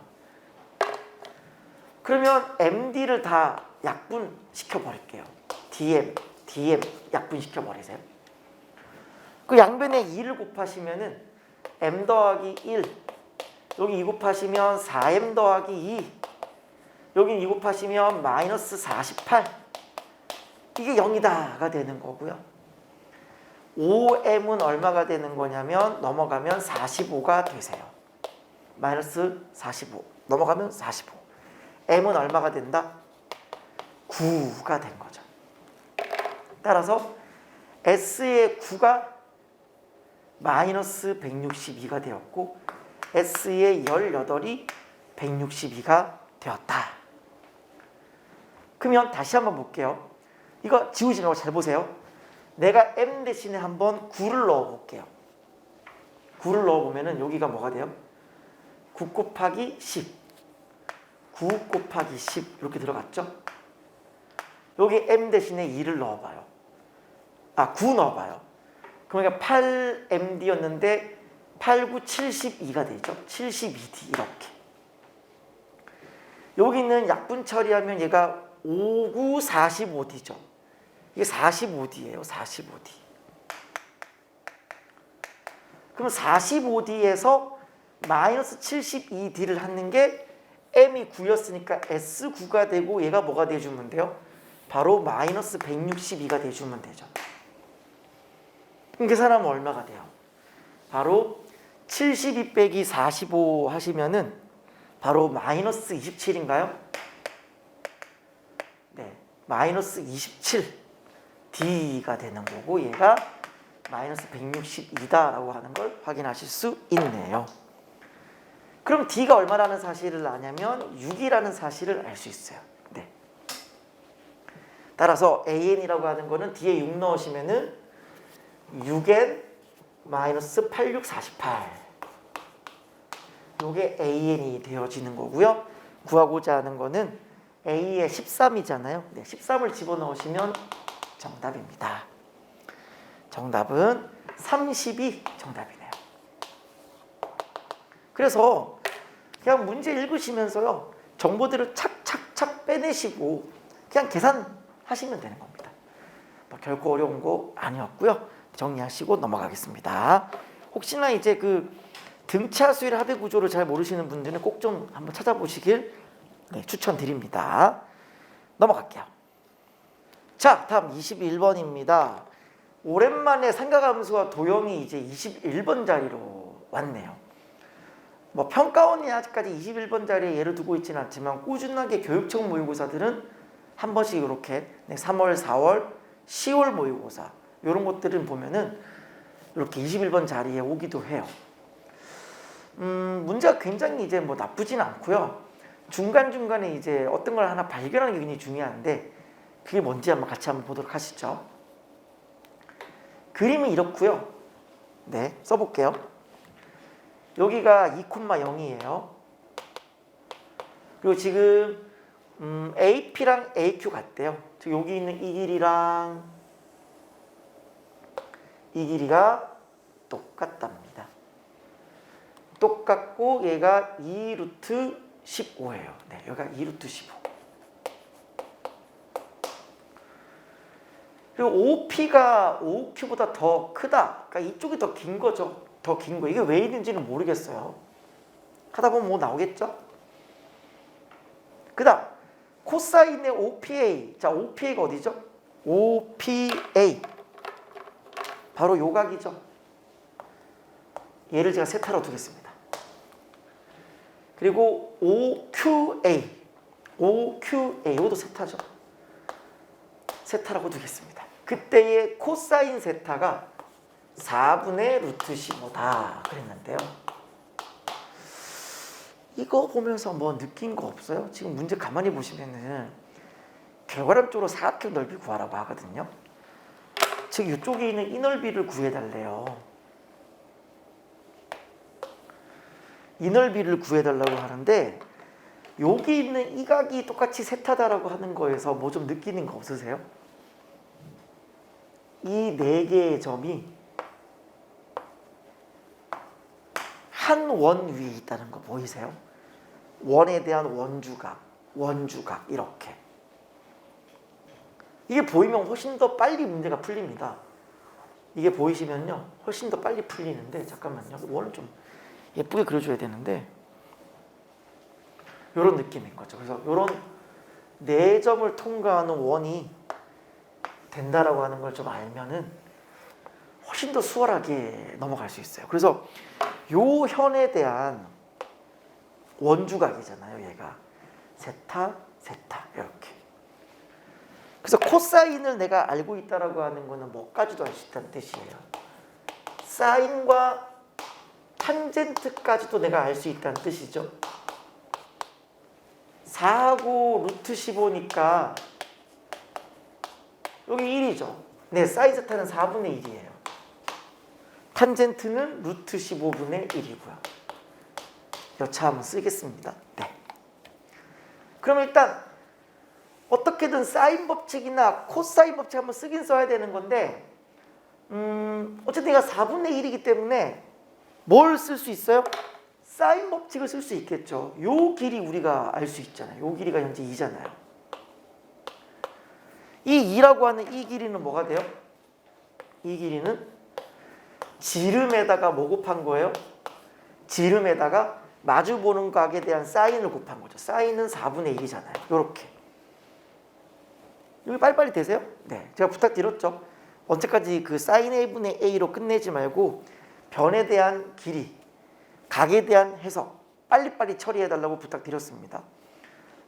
그러면 MD를 다 약분시켜 버릴게요. DM 약분시켜 버리세요. 그 양변에 2를 곱하시면은 M 더하기 1 여기 2 곱하시면 4M 더하기 2 여기 2 곱하시면 마이너스 48 이게 0이다가 되는 거고요. 5m은 얼마가 되는 거냐면 넘어가면 45가 되세요. 마이너스 45 넘어가면 45 m은 얼마가 된다? 9가 된 거죠. 따라서 S의 9가 마이너스 162가 되었고 S의 18이 162가 되었다. 그러면 다시 한번 볼게요. 이거 지우지 말고 잘 보세요. 내가 M 대신에 한번 9를 넣어볼게요. 9를 넣어보면은 여기가 뭐가 돼요? 9 곱하기 10, 9 곱하기 10 이렇게 들어갔죠? 여기 m 대신에 2를 넣어봐요. 9 넣어봐요. 그러니까 8md였는데 8, 9, 72가 되죠. 72d 이렇게. 여기는 약분 처리하면 얘가 5, 9, 45d죠. 이게 45d예요. 45d. 그럼 45d에서 마이너스 72d를 하는 게 m이 9였으니까 S9가 되고 얘가 뭐가 돼주면 돼요? 바로 마이너스 162가 돼주면 되죠. 그럼 계산하면 얼마가 돼요? 바로 72 빼기 45 하시면은 바로 마이너스 27인가요? 네, 마이너스 27D가 되는 거고 얘가 마이너스 162다라고 하는 걸 확인하실 수 있네요. 그럼 D가 얼마라는 사실을 아냐면 6이라는 사실을 알 수 있어요. 네. 따라서 AN이라고 하는 거는 D에 6 넣으시면은 6N 마이너스 86, 48 요게 AN이 되어지는 거고요. 구하고자 하는 거는 A의 13이잖아요. 네, 13을 집어넣으시면 정답입니다. 정답은 30이 정답이네요. 그래서 그냥 문제 읽으시면서요. 정보들을 착착착 빼내시고 그냥 계산하시면 되는 겁니다. 결코 어려운 거 아니었고요. 정리하시고 넘어가겠습니다. 혹시나 이제 그 등차 수열 합의 구조를 잘 모르시는 분들은 꼭 좀 한번 찾아보시길 추천드립니다. 넘어갈게요. 자, 다음 21번입니다. 오랜만에 삼각함수와 도형이 이제 21번 자리로 왔네요. 뭐 평가원이 아직까지 21번 자리에 예를 두고 있지는 않지만 꾸준하게 교육청 모의고사들은 한 번씩 이렇게 3월, 4월, 10월 모의고사 이런 것들은 보면은 이렇게 21번 자리에 오기도 해요. 문제가 굉장히 이제 뭐 나쁘진 않고요. 중간중간에 이제 어떤 걸 하나 발견하는 게 굉장히 중요한데 그게 뭔지 한번 같이 한번 보도록 하시죠. 그림은 이렇고요. 네, 써볼게요. 여기가 2,0이에요. 그리고 지금 AP랑 AQ 같대요. 여기 있는 이 길이랑 이 길이가 똑같답니다. 똑같고 얘가 2루트 15예요. 네, 여기가 2루트 15. 그리고 OP가 OQ보다 더 크다. 그러니까 이쪽이 더 긴 거죠. 더 긴 거. 이게 왜 있는지는 모르겠어요. 하다 보면 뭐 나오겠죠? 그 다음 코사인의 OPA. 자, OPA가 어디죠? OPA. 바로 요 각이죠. 얘를 제가 세타로 두겠습니다. 그리고 OQA. OQA. 이것도 세타죠. 세타라고 두겠습니다. 그때의 코사인 세타가 4분의 루트 15다 그랬는데요. 이거 보면서 뭐 느낀 거 없어요? 지금 문제 가만히 보시면은 결과론적으로 사각형 넓이 구하라고 하거든요. 즉 이쪽에 있는 이 넓이를 구해달래요. 이 넓이를 구해달라고 하는데 여기 있는 이 각이 똑같이 세타다라고 하는 거에서 뭐 좀 느끼는 거 없으세요? 이 네 개의 점이 한 원 위에 있다는 거 보이세요? 원에 대한 원주각 이렇게. 이게 보이면 훨씬 더 빨리 문제가 풀립니다. 이게 보이시면요 훨씬 더 빨리 풀리는데 잠깐만요. 원을 좀 예쁘게 그려줘야 되는데 이런 느낌인 거죠. 그래서 이런 네 점을 통과하는 원이 된다라고 하는 걸 좀 알면은 훨씬 더 수월하게 넘어갈 수 있어요. 그래서 요 현에 대한 원주각이잖아요. 얘가 세타 이렇게. 그래서 코사인을 내가 알고 있다라고 하는 거는 뭐까지도 알 수 있다는 뜻이에요. 사인과 탄젠트까지도 내가 알 수 있다는 뜻이죠. 4하고 루트 15니까 여기 1이죠. 네, 사인 세타는 4분의 1이에요. 탄젠트는 루트 15분의 1이고요. 여차 한번 쓰겠습니다. 네. 그럼 일단 어떻게든 사인 법칙이나 코사인 법칙 한번 쓰긴 써야 되는 건데 어쨌든 얘가 4분의 1이기 때문에 뭘 쓸 수 있어요? 사인 법칙을 쓸 수 있겠죠. 요 길이 우리가 알 수 있잖아요. 요 길이가 현재 2잖아요. 이 2라고 하는 이 길이는 뭐가 돼요? 이 길이는 지름에다가 뭐 곱한 거예요? 지름에다가 마주보는 각에 대한 사인을 곱한 거죠. 사인은 4분의 1이잖아요. 요렇게. 여기 빨리빨리 되세요? 네, 제가 부탁드렸죠. 언제까지 그 사인 A분의 A로 끝내지 말고 변에 대한 길이, 각에 대한 해석 빨리빨리 처리해달라고 부탁드렸습니다.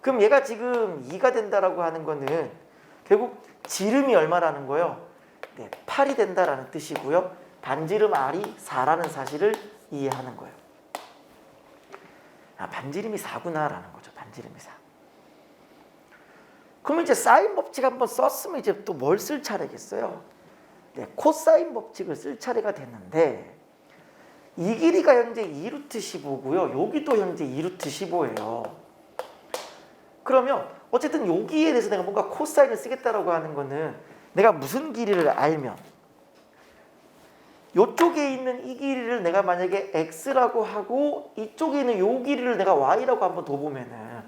그럼 얘가 지금 2가 된다라고 하는 거는 결국 지름이 얼마라는 거예요? 네, 8이 된다라는 뜻이고요. 반지름 R이 4라는 사실을 이해하는 거예요. 아, 반지름이 4구나라는 거죠. 반지름이 4. 그러면 이제 사인 법칙 한번 썼으면 이제 또 뭘 쓸 차례겠어요? 네, 코사인 법칙을 쓸 차례가 됐는데 이 길이가 현재 2루트 15고요. 여기도 현재 2루트 15예요. 그러면 어쨌든 여기에 대해서 내가 뭔가 코사인을 쓰겠다라고 하는 거는 내가 무슨 길이를 알면 이쪽에 있는 이 길이를 내가 만약에 x라고 하고 이쪽에 있는 이 길이를 내가 y라고 한번 둬보면은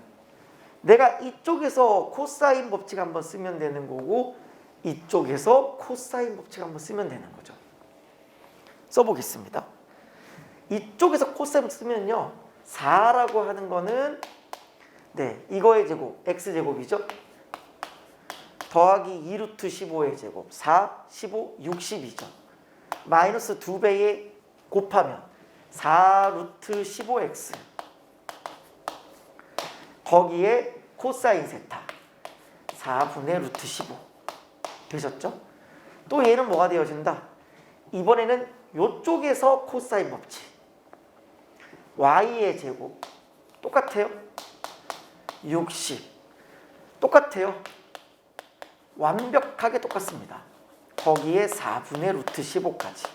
내가 이쪽에서 코사인 법칙 한번 쓰면 되는 거고 이쪽에서 코사인 법칙 한번 쓰면 되는 거죠. 써보겠습니다. 이쪽에서 코사인 쓰면요 4라고 하는 거는 네 이거의 제곱 x제곱이죠. 더하기 2루트 15의 제곱 4, 15, 60이죠. 마이너스 2배에 곱하면 4루트 15x 거기에 코사인 세타 4분의 루트 15 되셨죠? 또 얘는 뭐가 되어진다? 이번에는 이쪽에서 코사인 법칙 y의 제곱 똑같아요. 60 똑같아요. 완벽하게 똑같습니다. 거기에 4분의 루트 15까지.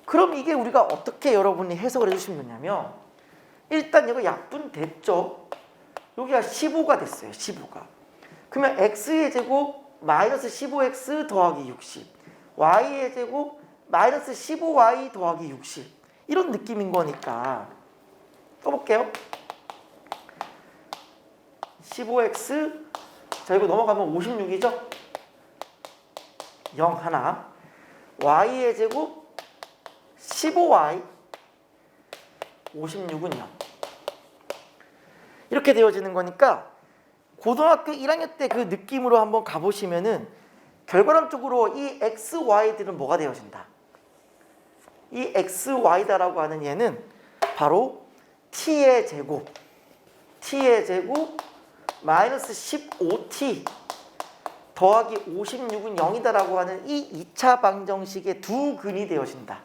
그럼 이게 우리가 어떻게 여러분이 해석을 해주시면 되냐면 일단 이거 약분됐죠. 여기가 15가 됐어요. 15가. 그러면 x의 제곱 마이너스 15x 더하기 60 y의 제곱 마이너스 15y 더하기 60 이런 느낌인 거니까 써볼게요. 15x 자 이거 넘어가면 56이죠. 0 하나 y의 제곱 15y 56은 0 이렇게 되어지는 거니까 고등학교 1학년 때 그 느낌으로 한번 가보시면은 결과론적으로 이 x, y들은 뭐가 되어진다? 이 x, y다라고 하는 얘는 바로 t의 제곱 마이너스 15t 더하기 56은 0이다라고 하는 이 2차 방정식의 두 근이 되어진다.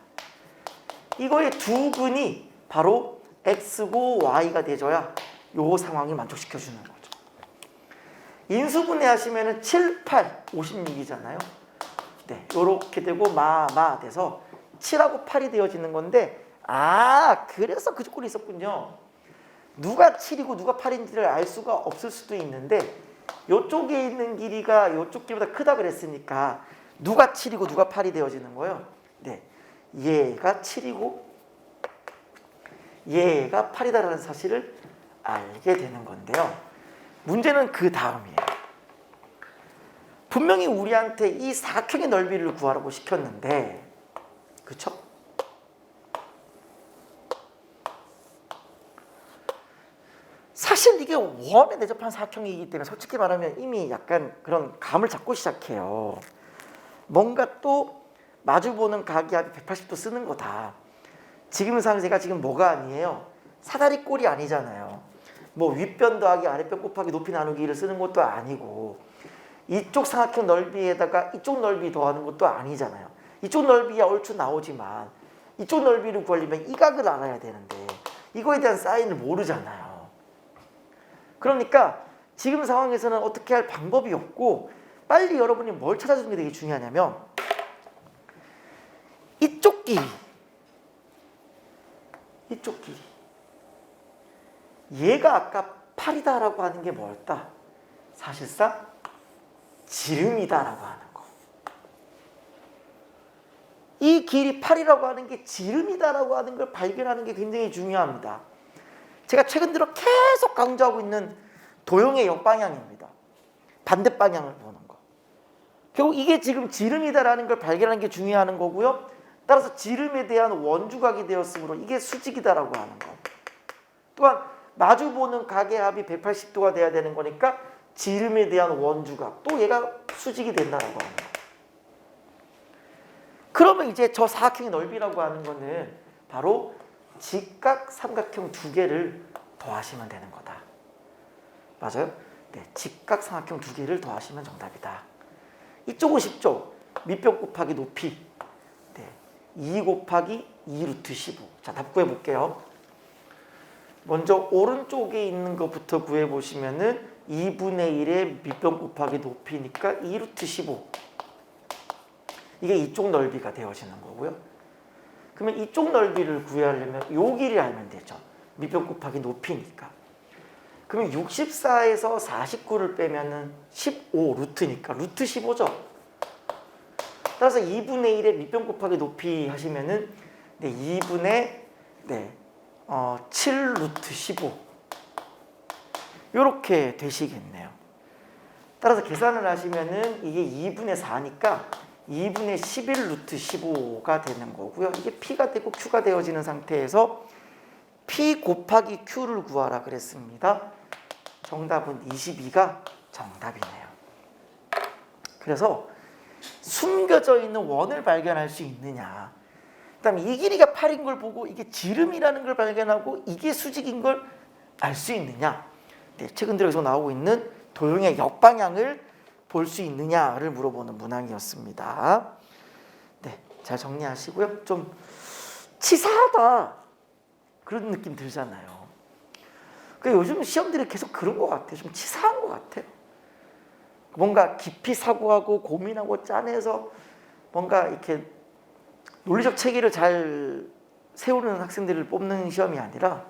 이거의 두 근이 바로 x고 y가 되어야 요 상황이 만족시켜주는 거죠. 인수분해 하시면은 7, 8, 56이잖아요. 네, 요렇게 되고 마 돼서 7하고 8이 되어지는 건데 그래서 그 조건이 있었군요. 누가 7이고 누가 8인지를 알 수가 없을 수도 있는데 요쪽에 있는 길이가 요쪽 길보다 크다 그랬으니까 누가 7이고 누가 8이 되어지는 거예요. 네, 얘가 7이고 얘가 8이다라는 사실을 알게 되는 건데요. 문제는 그 다음이에요. 분명히 우리한테 이 사각형의 넓이를 구하라고 시켰는데 그쵸? 사실 이게 웜에 내접한 사각형이기 때문에 솔직히 말하면 이미 약간 그런 감을 잡고 시작해요. 뭔가 또 마주보는 각이 180도 쓰는 거다. 지금 상세가 지금 뭐가 아니에요? 사다리꼴이 아니잖아요. 뭐 윗변 더하기 아랫변 곱하기 높이 나누기를 쓰는 것도 아니고 이쪽 삼각형 넓이에다가 이쪽 넓이 더하는 것도 아니잖아요. 이쪽 넓이야 얼추 나오지만 이쪽 넓이를 구하려면 이 각을 알아야 되는데 이거에 대한 사인을 모르잖아요. 그러니까 지금 상황에서는 어떻게 할 방법이 없고 빨리 여러분이 뭘 찾아주는 게 되게 중요하냐면 이쪽 길이 이쪽 길이. 얘가 아까 8이다라고 하는 게 뭐였다? 사실상 지름이다라고 하는 거. 이 길이 8이라고 하는 게 지름이다라고 하는 걸 발견하는 게 굉장히 중요합니다. 제가 최근 들어 계속 강조하고 있는 도형의 역방향입니다. 반대 방향을 보는 거. 결국 이게 지금 지름이다라는 걸 발견하는 게 중요한 거고요. 따라서 지름에 대한 원주각이 되었으므로 이게 수직이다라고 하는 거. 또한 마주보는 각의 합이 180도가 돼야 되는 거니까 지름에 대한 원주각, 또 얘가 수직이 된다라고 하는 거. 그러면 이제 저 사각형의 넓이라고 하는 거는 바로 직각 삼각형 두 개를 더하시면 되는 거다. 맞아요? 네, 직각 삼각형 두 개를 더하시면 정답이다. 이쪽은 쉽죠? 밑변 곱하기 높이. 네, 2 곱하기 2 루트 15. 자, 답 구해볼게요. 먼저 오른쪽에 있는 것부터 구해보시면은 2분의 1의 밑변 곱하기 높이니까 2 루트 15. 이게 이쪽 넓이가 되어지는 거고요. 그러면 이쪽 넓이를 구하려면 요 길이 알면 되죠. 밑변 곱하기 높이니까. 그러면 64에서 49를 빼면은 15 루트니까 루트 15죠. 따라서 2분의 1의 밑변 곱하기 높이 하시면은 2분의 7 루트 15 이렇게 되시겠네요. 따라서 계산을 하시면은 이게 2분의 4니까 2분의 11 루트 15가 되는 거고요. 이게 P가 되고 Q가 되어지는 상태에서 P 곱하기 Q를 구하라 그랬습니다. 정답은 22가 정답이네요. 그래서 숨겨져 있는 원을 발견할 수 있느냐. 그다음에 이 길이가 8인 걸 보고 이게 지름이라는 걸 발견하고 이게 수직인 걸 알 수 있느냐. 네, 최근 들어서 나오고 있는 도형의 역방향을 볼 수 있느냐를 물어보는 문항이었습니다. 네, 잘 정리하시고요. 좀 치사하다 그런 느낌 들잖아요. 요즘 시험들이 계속 그런 것 같아요. 좀 치사한 것 같아요. 뭔가 깊이 사고하고 고민하고 짜내서 뭔가 이렇게 논리적 체계를 잘 세우는 학생들을 뽑는 시험이 아니라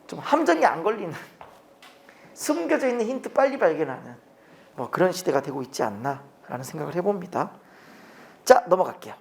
좀 함정이 안 걸리는, 숨겨져 있는 힌트 빨리 발견하는 그런 시대가 되고 있지 않나라는 생각을 해봅니다. 자, 넘어갈게요.